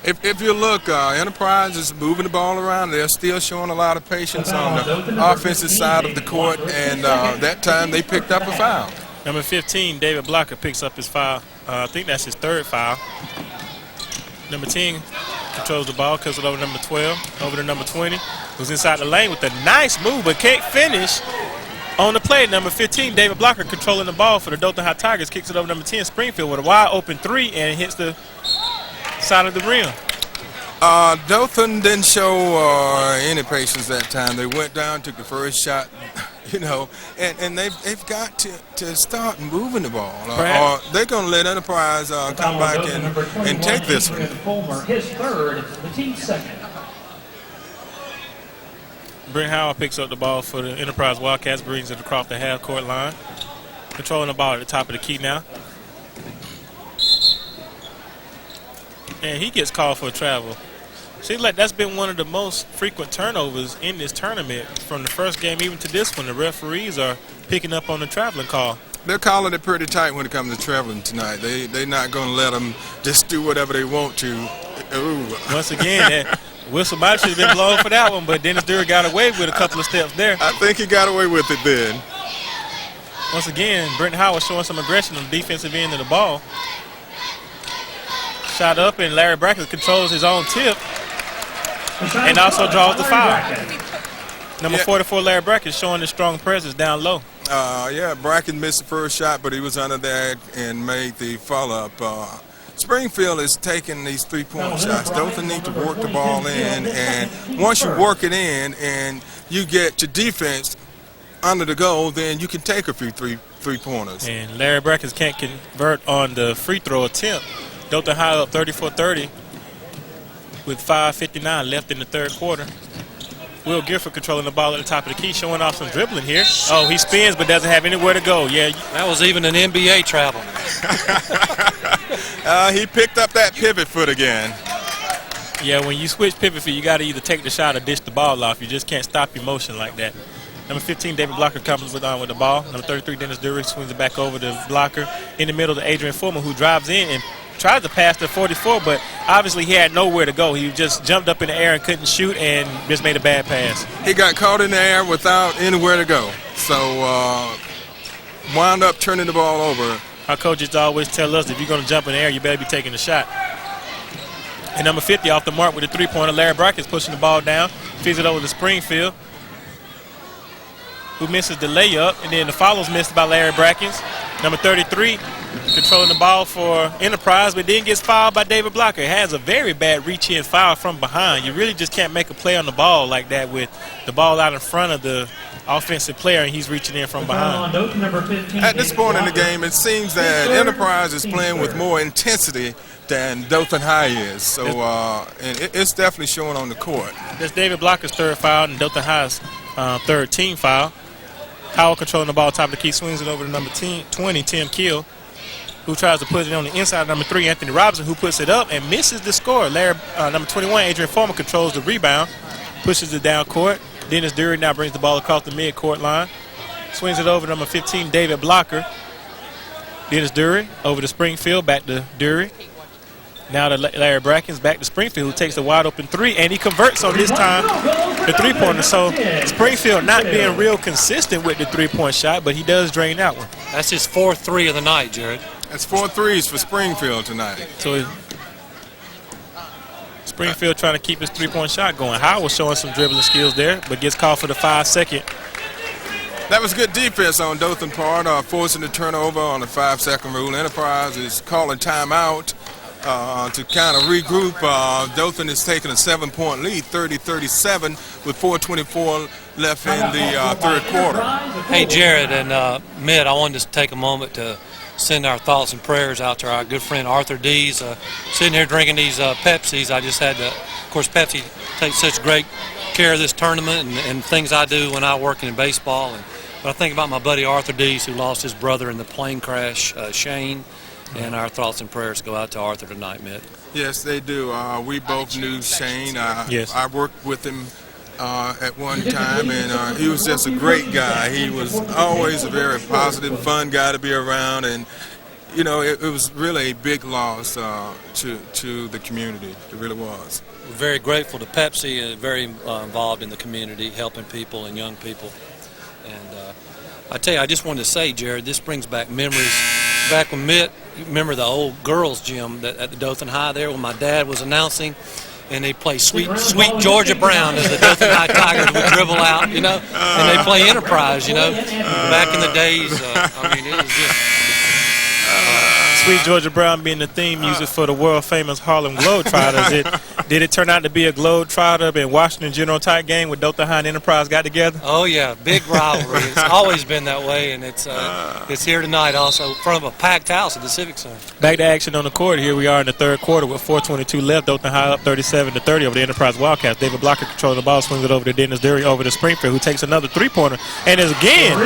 If you look, Enterprise is moving the ball around. They're still showing a lot of patience on the offensive side of the court, and that time they picked up a foul. Number 15, David Blocker, picks up his foul. I think that's his third foul. Number 10 controls the ball, cuts it over to number 12, over to number 20, who's inside the lane with a nice move, but can't finish on the play. Number 15, David Blocker, controlling the ball for the Dothan High Tigers, kicks it over to number 10, Springfield, with a wide open three, and hits the side of the rim. Dothan didn't show any patience that time. They went down, took the first shot, you know, and they've got to start moving the ball, or they're going to let Enterprise come back and take this one. His third, the team's second. Brent Howell picks up the ball for the Enterprise Wildcats, brings it across the half-court line. Controlling the ball at the top of the key now. And he gets called for a travel. Seems like that's been one of the most frequent turnovers in this tournament. From the first game even to this one, the referees are picking up on the traveling call. They're calling it pretty tight when it comes to traveling tonight. They're not going to let them just do whatever they want to. Ooh. Once again, that whistle might should have been blown for that one, but Dennis Dury got away with a couple of steps there. I think he got away with it then. Once again, Brent Howard showing some aggression on the defensive end of the ball. Shot up, and Larry Brackett controls his own tip and also draws the foul. Number 44, Larry Brackett, showing his strong presence down low. Yeah, Brackett missed the first shot, but he was under there and made the follow-up. Springfield is taking these three-point shots. Dothan need to work the ball in, and once you work it in and you get your defense under the goal, then you can take a few three-pointers. And Larry Brackett can't convert on the free throw attempt. Dothan High up 34-30 with 5:59 left in the third quarter. Will Guilford controlling the ball at the top of the key, showing off some dribbling here. Oh, he spins but doesn't have anywhere to go. Yeah, that was even an NBA travel. He picked up that pivot foot again. Yeah, when you switch pivot foot, you got to either take the shot or dish the ball off. You just can't stop your motion like that. Number 15, David Blocker comes with the ball. Number 33, Dennis Dury swings it back over to Blocker. In the middle to Adrian Fulmer, who drives in and tries to pass to 44, but obviously he had nowhere to go. He just jumped up in the air and couldn't shoot and just made a bad pass. He got caught in the air without anywhere to go. So wound up turning the ball over. Our coaches always tell us if you're going to jump in the air, you better be taking a shot. And number 50 off the mark with a three-pointer. Larry Brackett's pushing the ball down, feeds it over to Springfield, who misses the layup, and then the foul's missed by Larry Brackett. Number 33, controlling the ball for Enterprise, but then gets fouled by David Blocker. Has a very bad reach-in foul from behind. You really just can't make a play on the ball like that with the ball out in front of the offensive player, and he's reaching in from behind. At this point in the game, it seems that Enterprise is playing with more intensity than Dothan High is. So and it's definitely showing on the court. That's David Blocker's third foul and Dothan High's third team foul. Howell controlling the ball top of the key, swings it over to number 20, Tim Keel, who tries to put it on the inside of number 3, Anthony Robinson, who puts it up and misses the score. Number 21, Adrian Former, controls the rebound, pushes it down court. Dennis Dury now brings the ball across the mid-court line. Swings it over to number 15, David Blocker. Dennis Dury over to Springfield, back to Dury. Now to Larry Brackens, back to Springfield, who takes the wide-open 3, and he converts on this time the three-pointer. So Springfield not being real consistent with the three-point shot, but he does drain that one. That's his 4th 3 of the night, Jared. That's 4 threes for Springfield tonight. So Springfield trying to keep his three-point shot going. Howell showing some dribbling skills there, but gets called for the 5-second. That was good defense on Dothan part, forcing the turnover on the 5-second rule. Enterprise is calling timeout to kind of regroup. Dothan is taking a 7-point lead, 30-37, with 4:24 left in the third quarter. Hey, Jared and Mitt, I wanted to take a moment to send our thoughts and prayers out to our good friend Arthur Dees. Sitting here drinking these Pepsis, I just had to, of course, Pepsi takes such great care of this tournament and things I do when I work in baseball. But I think about my buddy Arthur Dees, who lost his brother in the plane crash, Shane, and our thoughts and prayers go out to Arthur tonight, Mitt. Yes, they do. We both knew Shane. Yes. I worked with him at one time, and he was just a great guy. He was always a very positive, fun guy to be around, and you know, it was really a big loss to the community. It really was. We're very grateful to Pepsi and very involved in the community, helping people and young people. And I tell you, I just wanted to say, Jared, this brings back memories. Back when Mitt, you remember the old girls' gym at the Dothan High there when my dad was announcing, and they play Sweet Georgia Brown as the Dothan High Tigers would dribble out, you know, and they play Enterprise, you know. Back in the days, I mean, it was just... Sweet Georgia Brown being the theme music for the world-famous Harlem Globetrotters. Did it turn out to be a Globetrotter and Washington General type game where Dothan High and Enterprise got together? Oh, yeah, big rivalry. It's always been that way, and it's here tonight also in front of a packed house at the Civic Center. Back to action on the court. Here we are in the third quarter with 4:22 left. Dothan High up 37-30 over the Enterprise Wildcats. David Blocker controlling the ball, swings it over to Dennis Dury over to Springfield, who takes another three-pointer. And is again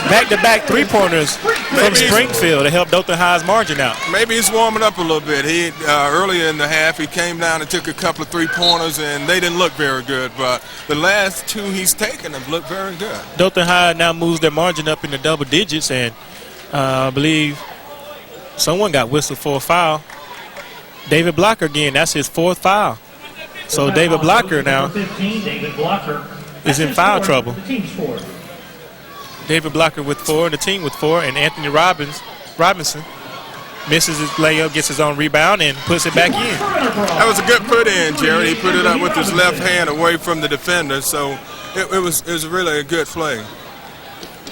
back-to-back three-pointers from Springfield to help Dothan High's margin out. Maybe he's warming up a little bit. He earlier in the half, he came down and took a couple of three-pointers, and they didn't look very good. But the last two he's taken have looked very good. Dothan High now moves their margin up into double digits, and I believe someone got whistled for a foul. David Blocker again, that's his 4th foul. So David Blocker now is in foul trouble. David Blocker with 4, and the team with 4, and Anthony Robinson misses his layup, gets his own rebound, and puts it back in. That was a good put in, Jerry. He put it up with his left hand away from the defender, so it was really a good play.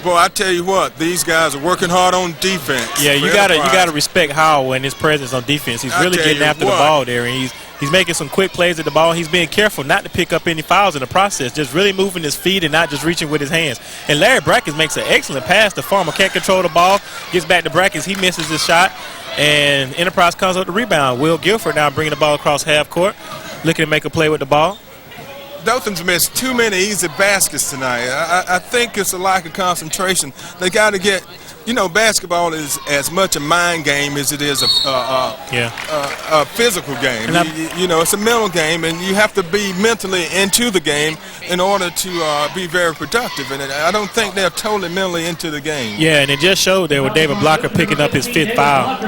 Boy, I tell you what, these guys are working hard on defense. Yeah, you gotta respect Howell and his presence on defense. He's really getting after the ball there, and he's making some quick plays at the ball. He's being careful not to pick up any fouls in the process, just really moving his feet and not just reaching with his hands. And Larry Brackens makes an excellent pass. The Farmer can't control the ball, gets back to Brackens. He misses his shot, and Enterprise comes up the rebound. Will Guilford now bringing the ball across half court, looking to make a play with the ball. Dothan's missed too many easy baskets tonight. I think it's a lack of concentration. They got to get, you know, basketball is as much a mind game as it is a physical game. You know, it's a mental game, and you have to be mentally into the game in order to be very productive. And I don't think they're totally mentally into the game. Yeah, and it just showed there with David Blocker picking up his 5th foul.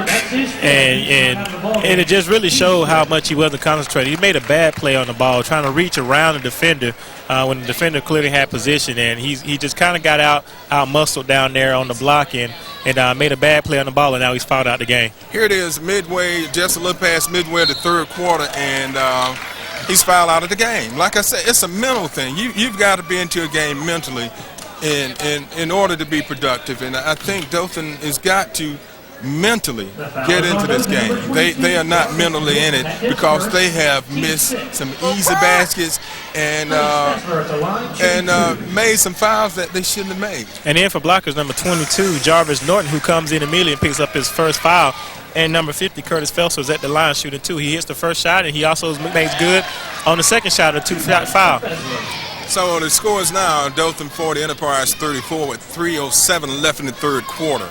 And it just really showed how much he wasn't concentrated. He made a bad play on the ball, trying to reach around the defender when the defender clearly had position, and he just kind of got out muscled down there on the block and made a bad play on the ball, and now he's fouled out the game. Here it is, midway, just a little past midway of the third quarter, and he's fouled out of the game. Like I said, it's a mental thing. You've got to be into a game mentally in order to be productive, and I think Dothan has got to mentally get into this game. They are not mentally in it because they have missed some easy baskets and made some fouls that they shouldn't have made. And then for blockers, number 22, Jarvis Norton, who comes in immediately and picks up his first foul. And number 50, Curtis Phelps, was at the line shooting too. He hits the first shot, and he also makes good on the second shot of a 2-shot foul. So the score is now Dothan 40, Enterprise 34 with 3:07 left in the third quarter.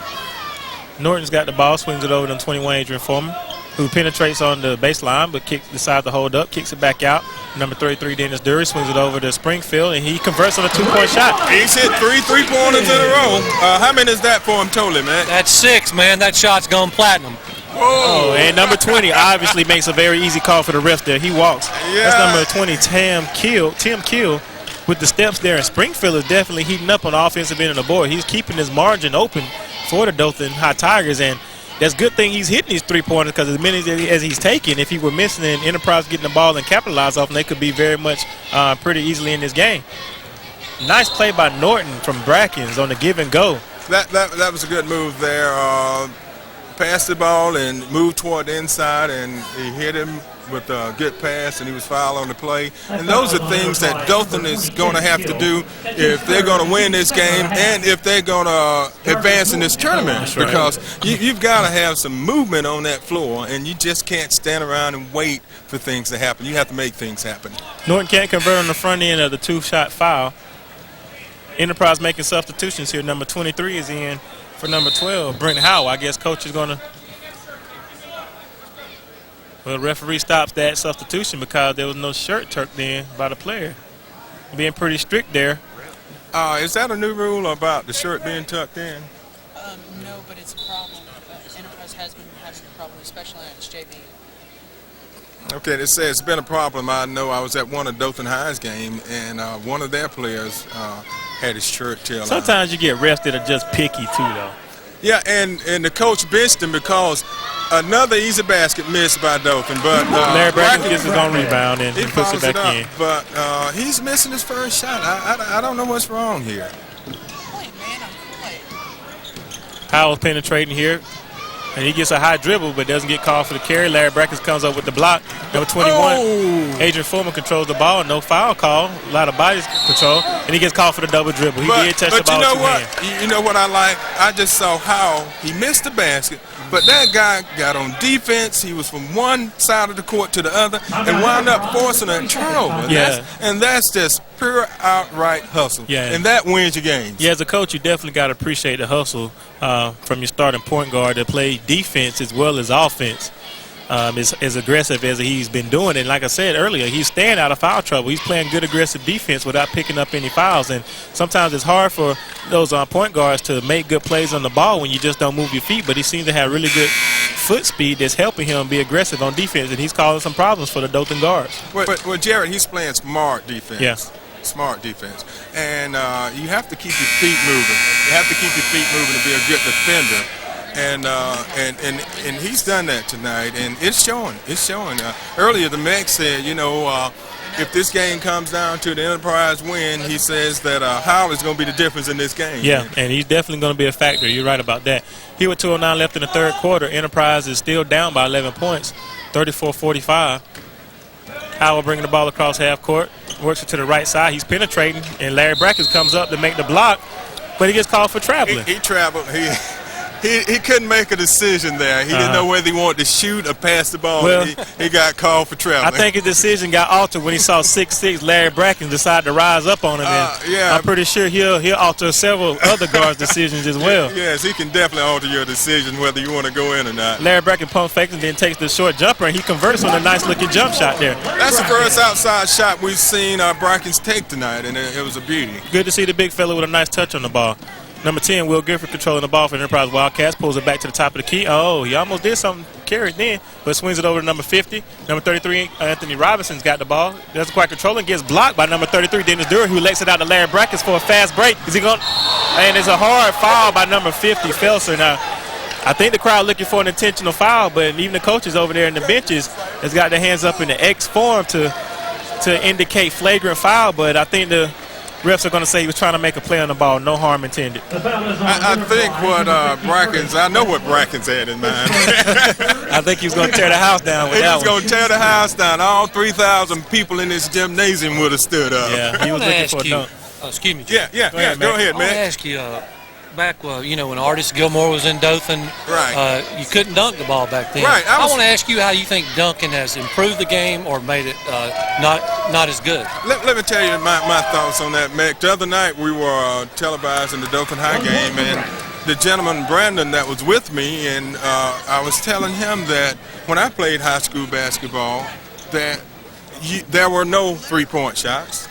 Norton's got the ball, swings it over to 21, Adrian Foreman, who penetrates on the baseline but decides to hold up, kicks it back out. Number 33, Dennis Dury, swings it over to Springfield, and he converts on a 2-point shot. He's hit 3 3-pointers in a row. How many is that for him totally, man? That's 6, man. That shot's gone platinum. Oh, and number 20 obviously makes a very easy call for the ref there. He walks. Yeah. That's number 20, Tim Kill, with the steps there. And Springfield is definitely heating up on the offensive end of the board. He's keeping his margin open for the Dothan High Tigers, and that's a good thing he's hitting these 3-pointers, because as many as he's taking, if he were missing and Enterprise getting the ball and capitalize off them, they could be very much pretty easily in this game. Nice play by Norton from Brackens on the give and go. That was a good move there. Passed the ball and moved toward the inside, and he hit him with a good pass, and he was fouled on the play. And those are things that Dothan is going to have to do if they're going to win this game and if they're going to advance in this tournament, because you've got to have some movement on that floor, and you just can't stand around and wait for things to happen. You have to make things happen. Norton can't convert on the front end of the 2-shot foul. Enterprise making substitutions here. Number 23 is in for number 12, Brent Howell. I guess coach is going to. Well, the referee stops that substitution because there was no shirt tucked in by the player. Being pretty strict there. Is that a new rule about the shirt being tucked in? No, but it's a problem. Enterprise has been having a problem, especially on its JV. Okay, it says it's been a problem. I know I was at one of Dothan High's game, and one of their players had his shirt tail out. Sometimes you get refs that are just picky too, though. Yeah, and the coach benched him because another easy basket missed by Dothan. But Larry Brackens gets his own rebound and he puts it back in. But he's missing his first shot. I don't know what's wrong here. Howell's penetrating here, and he gets a high dribble but doesn't get called for the carry. Larry Brackens comes up with the block. Number 21, Adrian Foreman controls the ball. No foul call. A lot of body control, and he gets called for the double dribble. He did touch the ball. But you know what? You know what I like? I just saw how he missed the basket, but that guy got on defense. He was from one side of the court to the other and wound up forcing a turnover. Yeah. And that's just pure outright hustle. Yeah. And that wins your games. Yeah, as a coach, you definitely got to appreciate the hustle from your starting point guard to play defense as well as offense. As aggressive as he's been doing. And like I said earlier, he's staying out of foul trouble. He's playing good aggressive defense without picking up any fouls. And sometimes it's hard for those point guards to make good plays on the ball when you just don't move your feet. But he seems to have really good foot speed that's helping him be aggressive on defense. And he's causing some problems for the Dothan guards. Well, Jared, he's playing smart defense. Yes. Smart defense. And you have to keep your feet moving. You have to keep your feet moving to be a good defender. And he's done that tonight, and it's showing. It's showing. Earlier, the Mex said, if this game comes down to the Enterprise win, he says that Howell is going to be the difference in this game. Yeah, and he's definitely going to be a factor. You're right about that. Here with 2:09 left in the third quarter, Enterprise is still down by 11 points, 34-45. Howell bringing the ball across half court, works it to the right side. He's penetrating, and Larry Brackens comes up to make the block, but he gets called for traveling. He traveled. He couldn't make a decision there. He didn't know whether he wanted to shoot or pass the ball. Well, he got called for traveling. I think his decision got altered when he saw 6'6" Larry Brackens decide to rise up on him. Yeah. I'm pretty sure he'll alter several other guards' decisions as well. Yes, he can definitely alter your decision whether you want to go in or not. Larry Brackens pump fakes and then takes the short jumper, and he converts on a nice-looking jump shot there. That's the first outside shot we've seen Brackens take tonight, and it was a beauty. Good to see the big fella with a nice touch on the ball. Number 10, Will Gifford controlling the ball for Enterprise Wildcats, pulls it back to the top of the key. Oh, he almost did something, carried then, but swings it over to number 50. Number 33, Anthony Robinson's got the ball. Doesn't quite control it, gets blocked by number 33, Dennis Dury, who lets it out to Larry Brackens for a fast break. Is he going? And it's a hard foul by number 50, Felser. Now, I think the crowd looking for an intentional foul, but even the coaches over there in the benches has got their hands up in the X form to indicate flagrant foul, but I think the refs are going to say he was trying to make a play on the ball. No harm intended. I think what I know what Brackens had in mind. I think he was going to tear the house down with He that was going to tear the house down. All 3,000 people in this gymnasium would have stood up. Yeah, he was looking for a dunk. Excuse me. Yeah. Go ahead, man. man. I want to ask you, back when Artis Gilmore was in Dothan, Right. You couldn't dunk the ball back then. Right. I want to ask you how you think dunking has improved the game or made it not as good. Let me tell you my thoughts on that, Mick. The other night we were televising the Dothan High game, and the gentleman, Brandon, that was with me, and I was telling him that when I played high school basketball, that there were no three-point shots,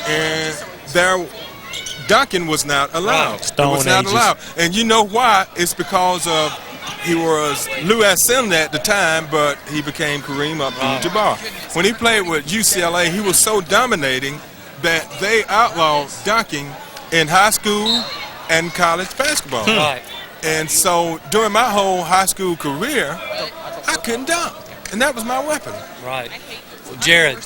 and dunking was not allowed. It was not allowed. And you know why? It's because of he was Lou Ascendant at the time, but he became Kareem Abdul-Jabbar. When he played with UCLA, he was so dominating that they outlawed dunking in high school and college basketball. Right. And so during my whole high school career, I couldn't dunk, and that was my weapon. Right. Well, Jared,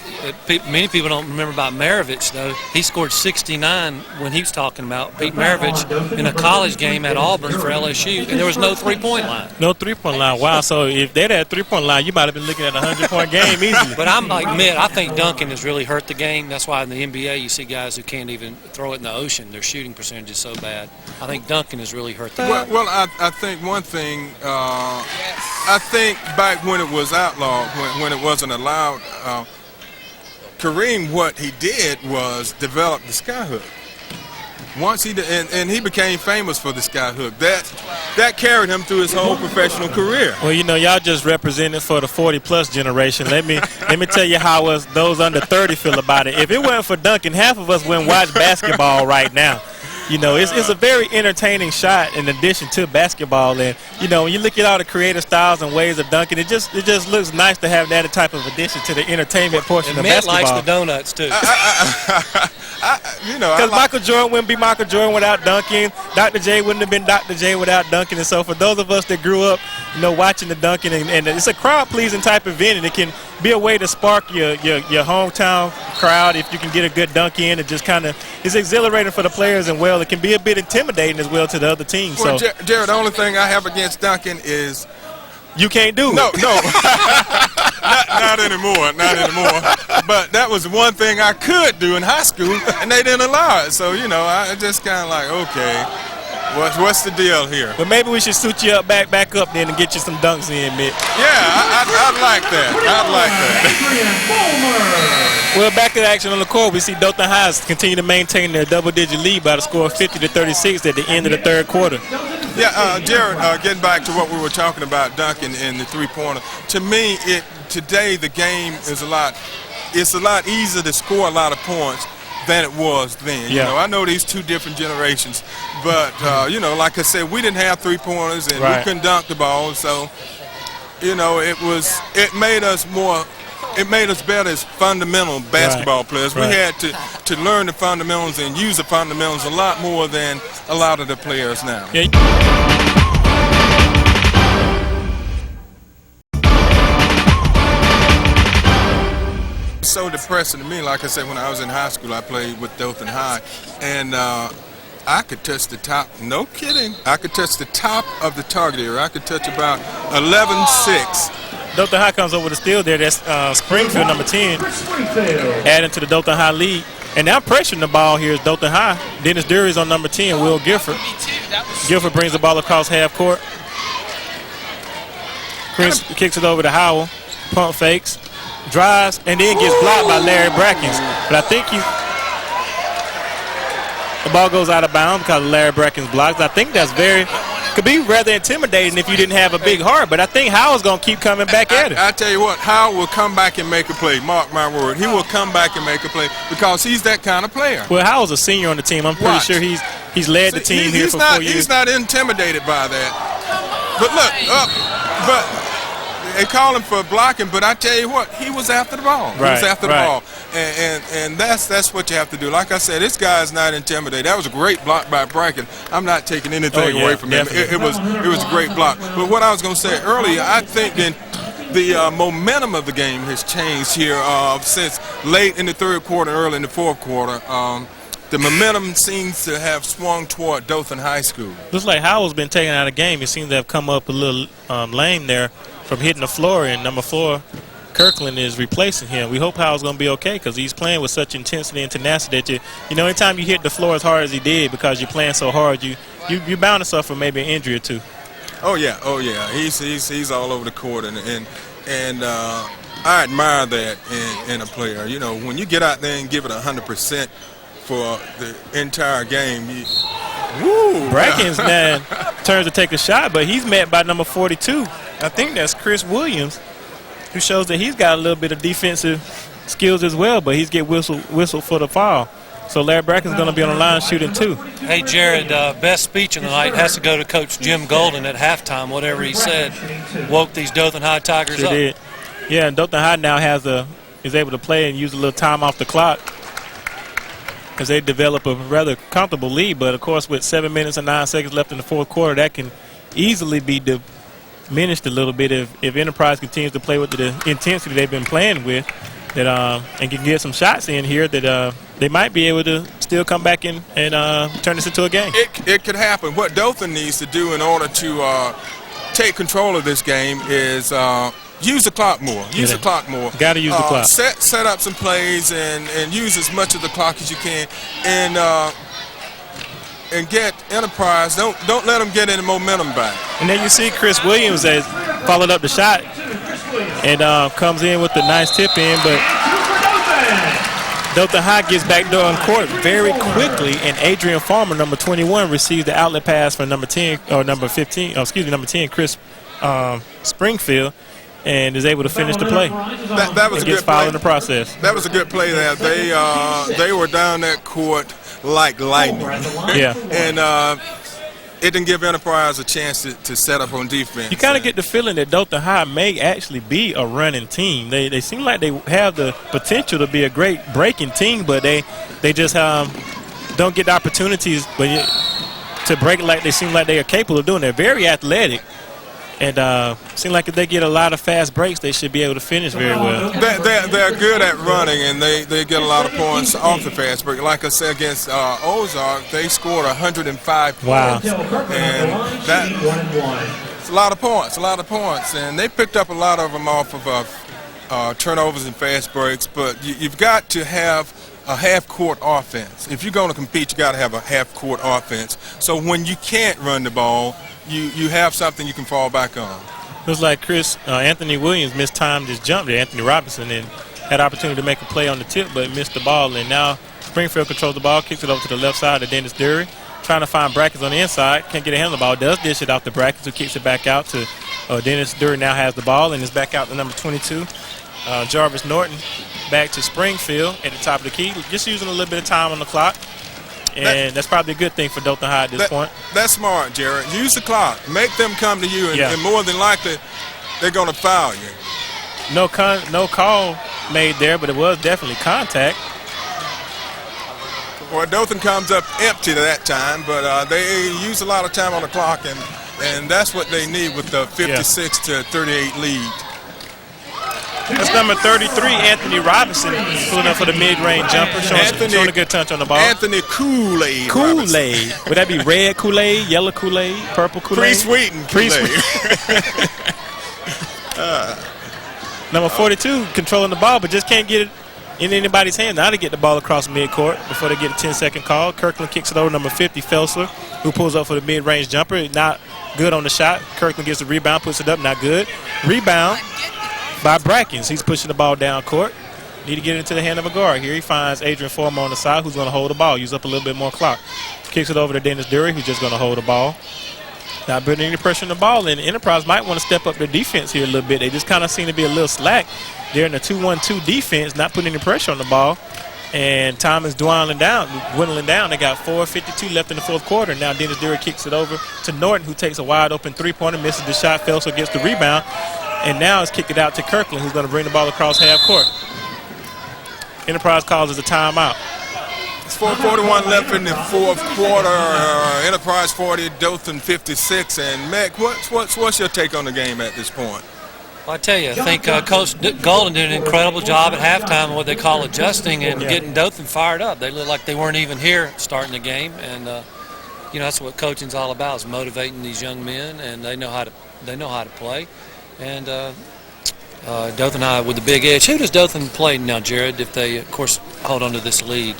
many people don't remember about Maravich, though. He scored 69 when he was talking about Pete Maravich in a college game at Auburn for LSU, and there was no three-point line. No three-point line. Wow. So if they had a three-point line, you might have been looking at a 100-point game easily. But I'm like Mitt. I think dunking has really hurt the game. That's why in the NBA you see guys who can't even throw it in the ocean. Their shooting percentage is so bad. I think dunking has really hurt the game. Well, I think one thing, I think back when it was outlawed, when it wasn't allowed, Kareem, what he did was develop the skyhook. Once he and he became famous for the skyhook. That carried him through his whole professional career. Well, y'all just represented for the 40-plus generation. Let me tell you how us those under 30 feel about it. If it wasn't for dunking, half of us wouldn't watch basketball right now. It's a very entertaining shot in addition to basketball. And, when you look at all the creative styles and ways of dunking, it just looks nice to have that type of addition to the entertainment portion of basketball. Mitt likes the donuts, too. Because Michael Jordan wouldn't be Michael Jordan without dunking. Dr. J wouldn't have been Dr. J without dunking. And so for those of us that grew up, watching the dunking, and it's a crowd-pleasing type event, and it can be a way to spark your hometown crowd if you can get a good dunk in. It just kind of is exhilarating for the players, and it can be a bit intimidating as well to the other teams. Well, so, Jared, the only thing I have against dunking is you can't do it. No, not anymore. But that was one thing I could do in high school, and they didn't allow it. So I just kind of like, okay, what's the deal here? But maybe we should suit you up back up then and get you some dunks in, Mitt. Yeah, I'd like that. Well, back to the action on the court, we see Dothan High continue to maintain their double-digit lead by the score of 50-36 at the end of the third quarter. Yeah, Jared, getting back to what we were talking about, dunking and the three-pointer. To me, today the game is a lot easier to score a lot of points than it was then. Yeah. I know these two different generations, but like I said, we didn't have three-pointers and we couldn't dunk the ball, so it made us better as fundamental basketball players. We had to learn the fundamentals and use the fundamentals a lot more than a lot of the players now. Yeah. So depressing to me. Like I said, when I was in high school, I played with Dothan High, and I could touch the top. No kidding. I could touch the top of the target area. I could touch about 11-6. Dothan High comes over the steal there. That's Springfield, number 10, adding to the Dothan High lead. And now pressuring the ball here is Dothan High. Dennis Dury's on number 10, Will Gifford. Gifford brings the ball across half court. Chris kicks it over to Howell. Pump fakes. Drives, and then gets blocked by Larry Brackens. But I think the ball goes out of bounds because of Larry Brackens' blocks. I think that's could be rather intimidating if you didn't have a big heart, but I think Howell's going to keep coming back at it. I tell you what, Howell will come back and make a play. Mark my word. He will come back and make a play because he's that kind of player. Well, Howell's a senior on the team. I'm pretty sure he's led the team here for 4 years. He's not intimidated by that. But look, they call him for blocking, but I tell you what, he was after the ball. He was after the ball, and that's what you have to do. Like I said, this guy's not intimidated. That was a great block by Bracken. I'm not taking anything away from him. It was a great block. But what I was going to say earlier, I think the momentum of the game has changed here since late in the third quarter, early in the fourth quarter. the momentum seems to have swung toward Dothan High School. Looks like Howell's been taken out of the game. He seems to have come up a little lame there from hitting the floor, and number 4, Kirkland, is replacing him. We hope Howell's going to be okay because he's playing with such intensity and tenacity that anytime you hit the floor as hard as he did because you're playing so hard, you're bound to suffer maybe an injury or two. Oh yeah. He's all over the court, and I admire that in a player. When you get out there and give it 100% for the entire game, Brackens man turns to take a shot, but he's met by number 42. I think that's Chris Williams, who shows that he's got a little bit of defensive skills as well, but he's get whistled for the foul. So Larry Bracken's going to be on the line shooting 2. Hey, Jared, best speech of the night has to go to Coach Jim Golden at halftime. Whatever he said woke these Dothan High Tigers up. Did. Yeah, and Dothan High now is able to play and use a little time off the clock as they develop a rather comfortable lead. But, of course, with 7 minutes and 9 seconds left in the fourth quarter, that can easily be diminished a little bit if Enterprise continues to play with the intensity they've been playing with, and can get some shots in here that they might be able to still come back in and turn this into a game. It could happen. What Dothan needs to do in order to take control of this game is use the clock more. Use the clock more. Got to use the clock. Set up some plays and use as much of the clock as you can, and get Enterprise. Don't let them get any momentum back. And then you see Chris Williams has followed up the shot and comes in with a nice tip in, but Dothan High gets back door on court very quickly, and Adrian Farmer, number 21, receives the outlet pass from number 10 or number 15. Number 10, Chris Springfield, and is able to finish the play. That was a good foul play in the process. That was a good play there. They were down that court like lightning. Yeah. And it didn't give Enterprise a chance to set up on defense. You kind of get the feeling that Dothan High may actually be a running team. They seem like they have the potential to be a great breaking team, but they just don't get the opportunities to break it like they seem like they are capable of doing. They're very athletic, and seem like if they get a lot of fast breaks, they should be able to finish very well. They're good at running, and they get a lot of points off the fast break. Like I said, against Ozark, they scored 105 points. Wow. And that's a lot of points. And they picked up a lot of them off of turnovers and fast breaks, but you've got to have a half-court offense. If you're going to compete, you got to have a half-court offense. So when you can't run the ball, you have something you can fall back on. Looks like Anthony Williams mistimed his jump there, Anthony Robinson, and had opportunity to make a play on the tip, but missed the ball. And now Springfield controls the ball, kicks it over to the left side to Dennis Dury, trying to find Brackens on the inside. Can't get a hand on the ball. Does dish it out to Brackens, who kicks it back out to Dennis Dury. Now has the ball and is back out to number 22. Jarvis Norton back to Springfield at the top of the key, just using a little bit of time on the clock. And that's probably a good thing for Dothan High at this point. That's smart, Jared. Use the clock. Make them come to you, and more than likely, they're going to foul you. No call made there, but it was definitely contact. Well, Dothan comes up empty to that time, but they use a lot of time on the clock, and that's what they need with the 56 to 38 lead. That's number 33, Anthony Robinson, pulling up for the mid-range jumper, showing a good touch on the ball. Anthony Kool-Aid. Kool-Aid. Would that be red Kool-Aid, yellow Kool-Aid, purple Kool-Aid? Pre-sweetened Kool-Aid. Number 42 controlling the ball, but just can't get it in anybody's hand. Now to get the ball across midcourt before they get a 10-second call. Kirkland kicks it over number 50, Felsler, who pulls up for the mid-range jumper. Not good on the shot. Kirkland gets the rebound, puts it up, not good. Rebound by Brackens. He's pushing the ball down court. Need to get it into the hand of a guard. Here he finds Adrian Foreman on the side, who's going to hold the ball, use up a little bit more clock. Kicks it over to Dennis Dury, who's just going to hold the ball. Not putting any pressure on the ball, and Enterprise might want to step up their defense here a little bit. They just kind of seem to be a little slack. They're in the 2-1-2 defense, not putting any pressure on the ball, and time is dwindling down. They got 4:52 left in the fourth quarter. Now Dennis Dury kicks it over to Norton, who takes a wide-open three-pointer, misses the shot, Felsler gets the rebound. And now it's kicked it out to Kirkland, who's going to bring the ball across half court. Enterprise calls it a timeout. It's 4:41 left in the fourth quarter. Enterprise 40, Dothan 56. And Mac, what's your take on the game at this point? Well, I tell you, I think Coach Golden did an incredible job at halftime of what they call adjusting and getting Dothan fired up. They looked like they weren't even here starting the game, and that's what coaching's all about, is motivating these young men, and they know how to play. And Dothan High with the big edge. Who does Dothan play now, Jared, if they, of course, hold on to this lead?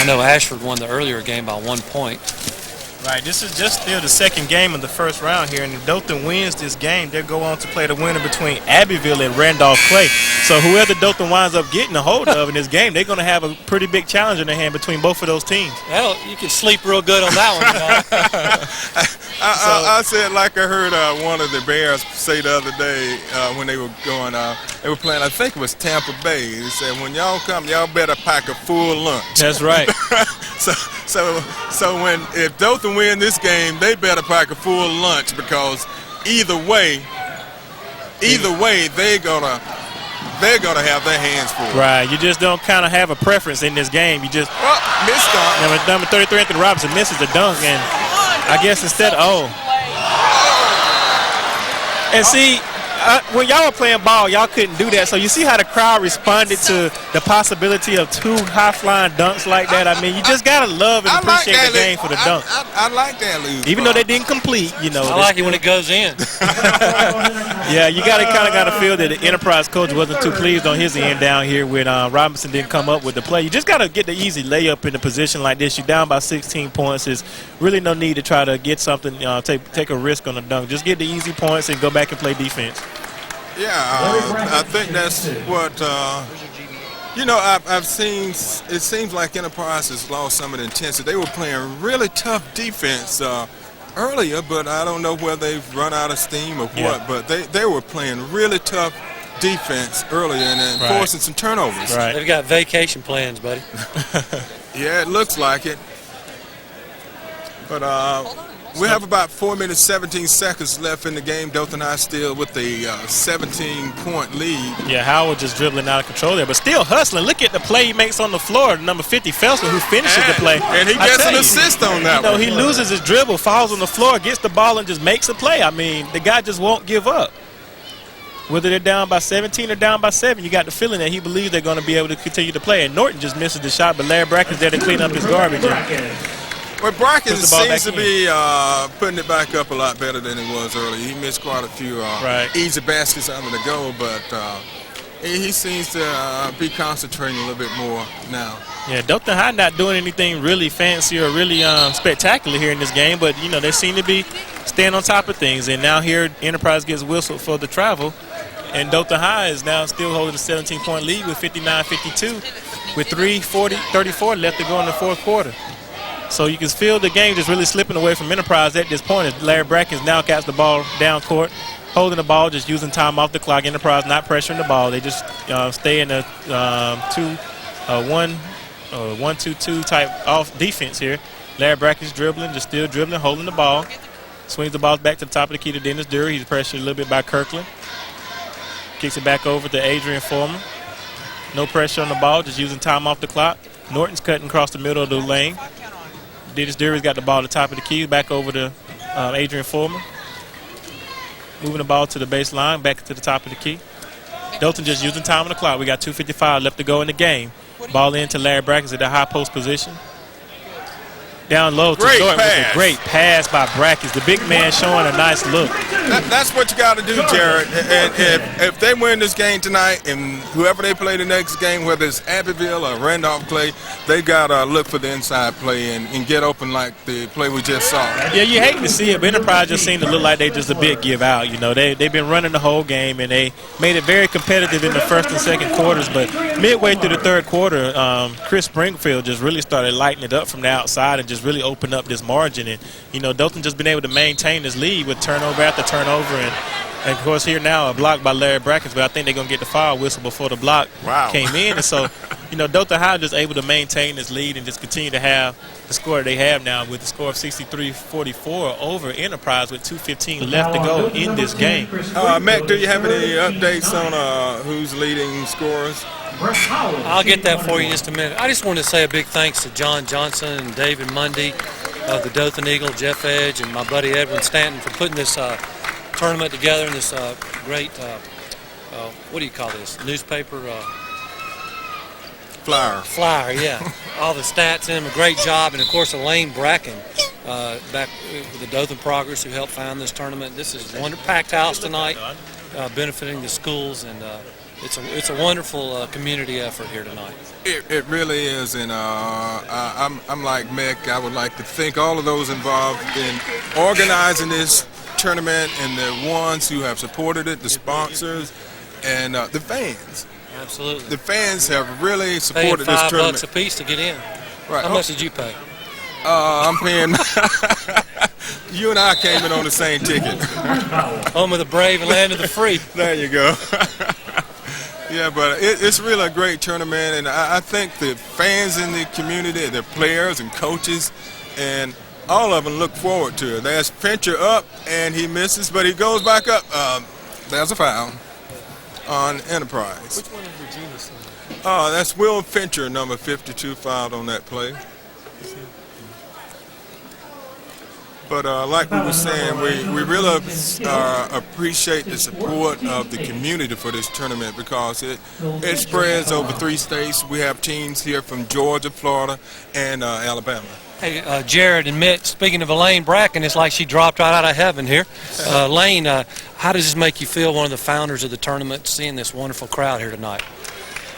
I know Ashford won the earlier game by 1 point. Right, this is just still the second game of the first round here, and if Dothan wins this game, they'll go on to play the winner between Abbeville and Randolph Clay. So whoever Dothan winds up getting a hold of in this game, they're going to have a pretty big challenge in their hand between both of those teams. Well, you can sleep real good on that one. I said, like I heard one of the Bears say the other day when they were going, they were playing, I think it was Tampa Bay. They said, when y'all come, y'all better pack a full lunch. That's right. So if Dothan win this game, they better pack a full lunch, because either way they're gonna have their hands full. Right, you just don't kind of have a preference in this game. You just missed dunk. Number 33, Anthony Robinson, misses the dunk, and I guess instead, and see, when y'all were playing ball, y'all couldn't do that. So you see how the crowd responded to the possibility of two high-flying dunks like that. I mean, you just gotta love and appreciate the game for the dunk. I like that, Lou. Even though they didn't complete, I like it when it goes in. Yeah, you kind of got to feel that the Enterprise coach wasn't too pleased on his end down here when Robinson didn't come up with the play. You just got to get the easy layup in a position like this. You're down by 16 points. There's really no need to try to get something, take a risk on the dunk. Just get the easy points and go back and play defense. Yeah, I think that's what, I've seen. It seems like Enterprise has lost some of the intensity. They were playing really tough defense earlier, but I don't know whether they've run out of steam or what. But they were playing really tough defense earlier and forcing some turnovers. Right. They've got vacation plans, buddy. Yeah, it looks like it. But we have about 4 minutes, 17 seconds left in the game. Dothan High still with a 17-point lead. Yeah, Howard just dribbling out of control there, but still hustling. Look at the play he makes on the floor. Number 50, Felsman, who finishes the play. And he gets an assist on that one. He loses his dribble, falls on the floor, gets the ball, and just makes a play. I mean, the guy just won't give up. Whether they're down by 17 or down by 7, you got the feeling that he believes they're going to be able to continue to play. And Norton just misses the shot, but Larry Bracken's there to clean up his garbage. Well, Bracken seems to be putting it back up a lot better than it was earlier. He missed quite a few easy baskets out of the goal, but he seems to be concentrating a little bit more now. Yeah, Dothan High not doing anything really fancy or really spectacular here in this game, but, they seem to be staying on top of things. And now here, Enterprise gets whistled for the travel, and Dothan High is now still holding a 17-point lead with 59-52 with 3:34 left to go in the fourth quarter. So you can feel the game just really slipping away from Enterprise at this point as Larry Brackens now got the ball down court, holding the ball, just using time off the clock. Enterprise not pressuring the ball. They just stay in a 1-2-2 type off defense here. Larry Brackens dribbling, just still dribbling, holding the ball. Swings the ball back to the top of the key to Dennis Dury. He's pressured a little bit by Kirkland. Kicks it back over to Adrian Foreman. No pressure on the ball, just using time off the clock. Norton's cutting across the middle of the lane. Dennis Dury's got the ball at the top of the key, back over to Adrian Foreman. Moving the ball to the baseline, back to the top of the key. Dothan just using time on the clock. We got 2:55 left to go in the game. Ball in to Larry Brackens at the high post position. Down low to Jordan with a great pass by Brackens. The big man showing a nice look. That's what you got to do, Jared. And if they win this game tonight, and whoever they play the next game, whether it's Abbeville or Randolph Clay, they got to look for the inside play and get open like the play we just saw. Yeah, you hate to see it, but Enterprise just seemed to look like they just a bit give out. They've been running the whole game, and they made it very competitive in the first and second quarters. But midway through the third quarter, Chris Springfield just really started lighting it up from the outside and just really opened up this margin. And, Dothan just been able to maintain this lead with turnover after turnover. And of course, here now a block by Larry Brackens, but I think they're going to get the foul whistle before the block came in. And so, Dothan High just able to maintain this lead and just continue to have the score they have now with the score of 63-44 over Enterprise with 2:15 left to go in this game. Matt, do you have any updates on who's leading scorers? I'll get that for you in just a minute. I just wanted to say a big thanks to John Johnson and David Mundy of the Dothan Eagle, Jeff Edge, and my buddy Edwin Stanton for putting this tournament together and this great what do you call this, newspaper? Flyer. Yeah. All the stats in them, a great job. And, of course, Elaine Bracken, back with the Dothan Progress, who helped found this tournament. This is a packed house tonight, benefiting the schools, and it's a wonderful community effort here tonight. It really is, and I'm like Mick. I would like to thank all of those involved in organizing this tournament and the ones who have supported it, the sponsors, and the fans. Absolutely. The fans have really supported this tournament. $5 a piece to get in. Right. How much did you pay? I'm paying. You and I came in on the same ticket. Home of the brave and land of the free. There you go. Yeah, but it's really a great tournament, and I think the fans in the community, the players and coaches, and all of them look forward to it. There's Fincher up, and he misses, but he goes back up. There's a foul on Enterprise. Which one is Regina's son? That's Will Fincher, number 52, fouled on that play. But like we were saying, we really appreciate the support of the community for this tournament because it spreads over 3 states. We have teams here from Georgia, Florida, and Alabama. Hey, Jared and Mitt, speaking of Elaine Bracken, it's like she dropped right out of heaven here. Elaine, how does this make you feel, one of the founders of the tournament, seeing this wonderful crowd here tonight?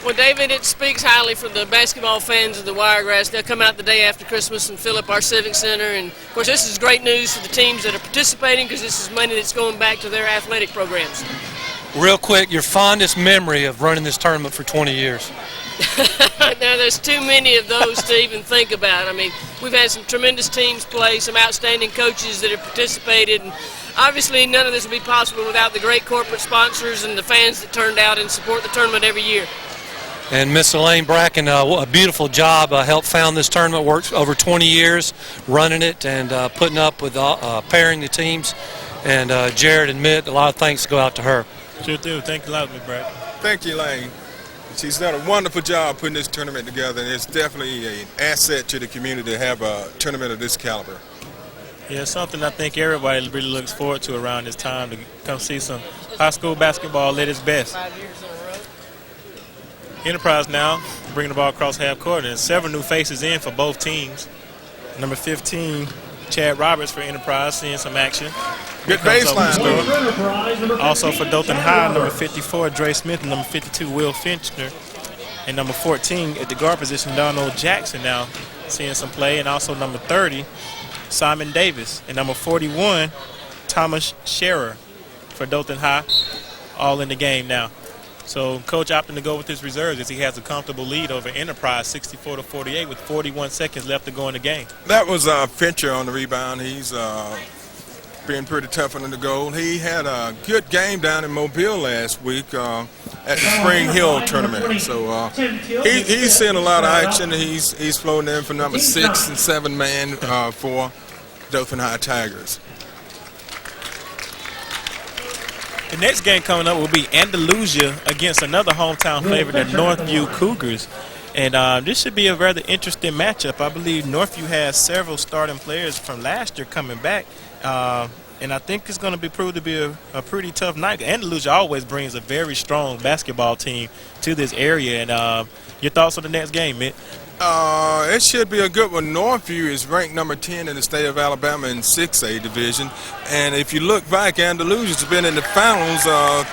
Well, David, it speaks highly for the basketball fans of the Wiregrass. They'll come out the day after Christmas and fill up our Civic Center. And, of course, this is great news for the teams that are participating because this is money that's going back to their athletic programs. Real quick, your fondest memory of running this tournament for 20 years? Now, there's too many of those to even think about. I mean, we've had some tremendous teams play, some outstanding coaches that have participated, and obviously none of this would be possible without the great corporate sponsors and the fans that turned out and support the tournament every year. And Miss Elaine Bracken, a beautiful job, helped found this tournament, worked over 20 years running it and putting up with pairing the teams. And Jared and Mitt, a lot of thanks go out to her. Sure do. Thank you a lot, Miss Bracken. Thank you, Elaine. She's done a wonderful job putting this tournament together, and it's definitely an asset to the community to have a tournament of this caliber. Yeah, it's something I think everybody really looks forward to around this time, to come see some high school basketball at its best. 5 years in a row. Enterprise now bringing the ball across half court, and several new faces in for both teams. Number 15, Chad Roberts for Enterprise, seeing some action. Good baseline. Also for Dothan High, number 54, Dre Smith, and number 52, Will Finchner. And number 14, at the guard position, Donald Jackson now seeing some play. And also number 30, Simon Davis. And number 41, Thomas Scherer for Dothan High, all in the game now. So Coach opting to go with his reserves as he has a comfortable lead over Enterprise, 64-48, with 41 seconds left to go in the game. That was Fincher on the rebound. He's being pretty tough on the goal. He had a good game down in Mobile last week at the Spring Hill tournament. So he's seeing a lot of action. He's floating in for number 6 and 7 man for Dothan High Tigers. The next game coming up will be Andalusia against another hometown favorite, the Northview Cougars. And this should be a rather interesting matchup. I believe Northview has several starting players from last year coming back. And I think it's going to be proved to be a pretty tough night. Andalusia always brings a very strong basketball team to this area. And your thoughts on the next game, Mitt? It should be a good one. Northview is ranked number 10 in the state of Alabama in 6A division. And if you look back, Andalusia's been in the finals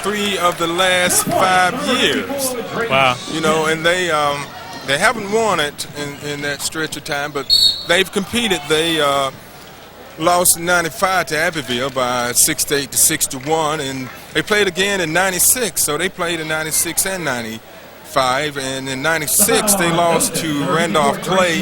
3 of the last 5 years. Wow. You know, and they haven't won it in that stretch of time, but they've competed. They lost in 95 to Abbeville by 6-8 to 6-1, and they played again in 96. So they played in 96 and 95, and in 96 they lost to Randolph Clay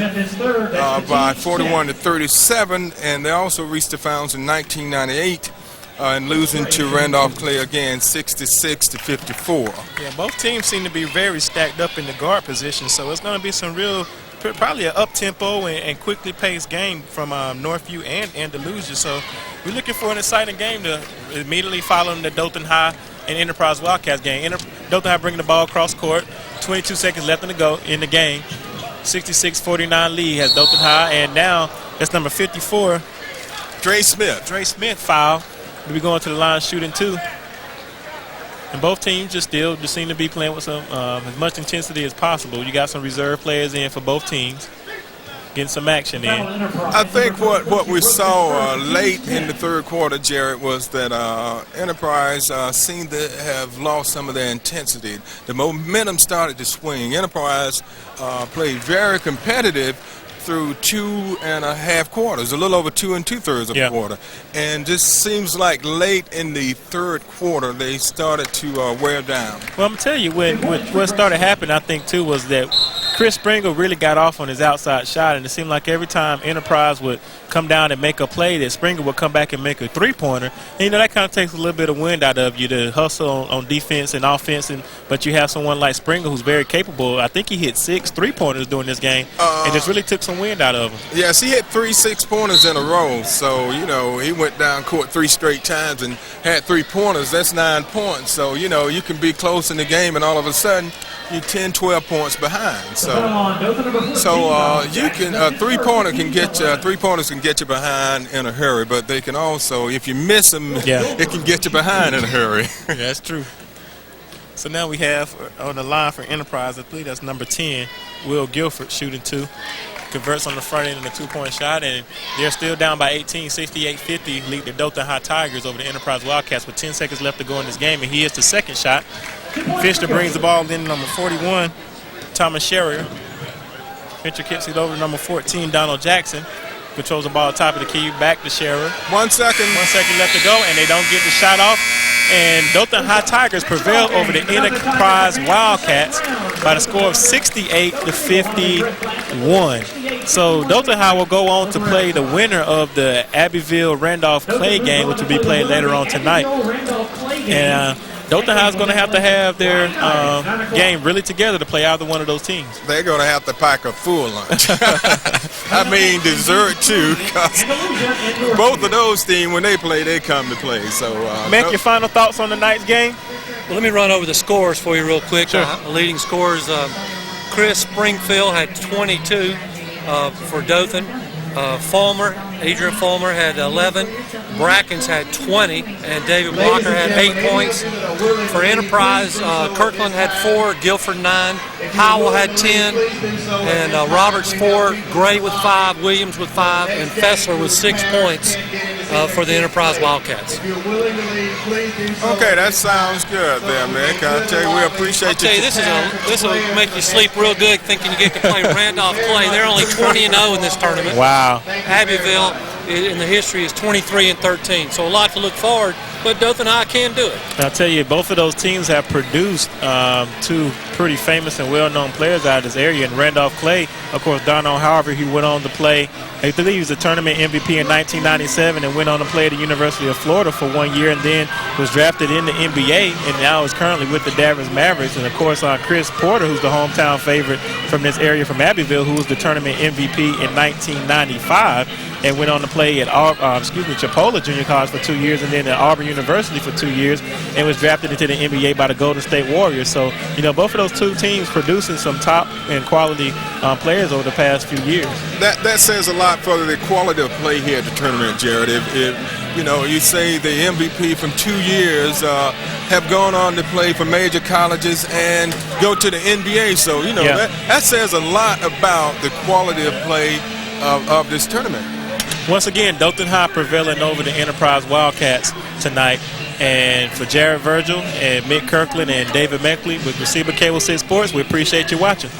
by 41 to 37, and they also reached the finals in 1998 and losing to Randolph Clay again 66 to 54. Yeah, both teams seem to be very stacked up in the guard position, so it's going to be some real, probably an up-tempo and quickly paced game from Northview and Andalusia. So we're looking for an exciting game to immediately following the Dothan High and Enterprise Wildcats game. Dothan High bringing the ball across court, 22 seconds left in the game. 66-49 lead has Dothan High, and now that's number 54. Dre Smith. Dre Smith foul. We'll be going to the line shooting 2. And both teams just seem to be playing with some as much intensity as possible. You got some reserve players in for both teams, getting some action in. I think what we saw late in the third quarter, Jared, was that Enterprise seemed to have lost some of their intensity. The momentum started to swing. Enterprise played very competitive through 2.5 quarters, a little over 2 2/3 of a quarter. And just seems like late in the third quarter they started to wear down. Well, I'm going to tell you, what started happening, I think, too, was that Chris Springer really got off on his outside shot, and it seemed like every time Enterprise would come down and make a play, that Springer would come back and make a three-pointer. And, that kind of takes a little bit of wind out of you to hustle on defense and offense. But you have someone like Springer who's very capable. I think he hit 6 three-pointers during this game, and just really took some wind out of him. Yes, he hit 3 6-pointers in a row. So, he went down court 3 straight times and had 3-pointers. That's 9 points. So, you can be close in the game, and all of a sudden you're 10, 12 points behind. So you can three-pointers can get you behind in a hurry, but they can also, if you miss them, it can get you behind in a hurry. Yeah, that's true. So now we have on the line for Enterprise, I believe that's number 10, Will Guilford, shooting 2. Converts on the front end of the 2-point shot, and they're still down by 18, 68-50, lead the Dothan High Tigers over the Enterprise Wildcats with 10 seconds left to go in this game, and he hits the second shot. Fisher brings the ball in, number 41, Thomas Sherrier. Fisher kicks it over to number 14, Donald Jackson. Controls the ball top of the key, back to Sherrier. 1 second. 1 second left to go, and they don't get the shot off. And Dothan High Tigers prevail over the Enterprise Wildcats by the score of 68-51. So Dothan High will go on to play the winner of the Abbeville-Randolph Clay game, which will be played later on tonight. And Dothan High is going to have their game really together to play either one of those teams. They're going to have to pack a full lunch. I mean dessert too, because both of those teams, when they play, they come to play. So, Mac, your final thoughts on tonight's game? Well, let me run over the scores for you real quick. Sure. Leading scores, Chris Springfield had 22 for Dothan. Adrian Fulmer had 11, Brackens had 20, and David Walker had 8 points. For Enterprise, Kirkland had 4, Guilford 9, Howell had 10, and Roberts 4, Gray with 5, Williams with 5, and Fessler with 6 points for the Enterprise Wildcats. Okay, that sounds good there, Mick. I'll tell you, we appreciate you. This will make you sleep real good thinking you get to play Randolph Clay. They're only 20-0 in this tournament. Wow. Abbeville in the history is 23-13, so a lot to look forward, but Dothan High can do it. I'll tell you, both of those teams have produced 2 pretty famous and well-known players out of this area. And Randolph Clay, of course, Donald Harvey, he went on to play, I believe he was a tournament MVP in 1997 and went on to play at the University of Florida for 1 year and then was drafted in the NBA and now is currently with the Dallas Mavericks. And, of course, Chris Porter, who's the hometown favorite from this area from Abbeville, who was the tournament MVP in 1995 and went on to play at Chipola Junior College for 2 years and then at Auburn University for 2 years and was drafted into the NBA by the Golden State Warriors. So, both of those 2 teams producing some top and quality players over the past few years. That says a lot for the quality of play here at the tournament, Jared. If you say the MVP from 2 years have gone on to play for major colleges and go to the NBA. So, that says a lot about the quality of play of this tournament. Once again, Dothan High prevailing over the Enterprise Wildcats tonight. And for Jared Virgil and Mick Kirkland and David Meckley with Receiver Cable 6 Sports, we appreciate you watching.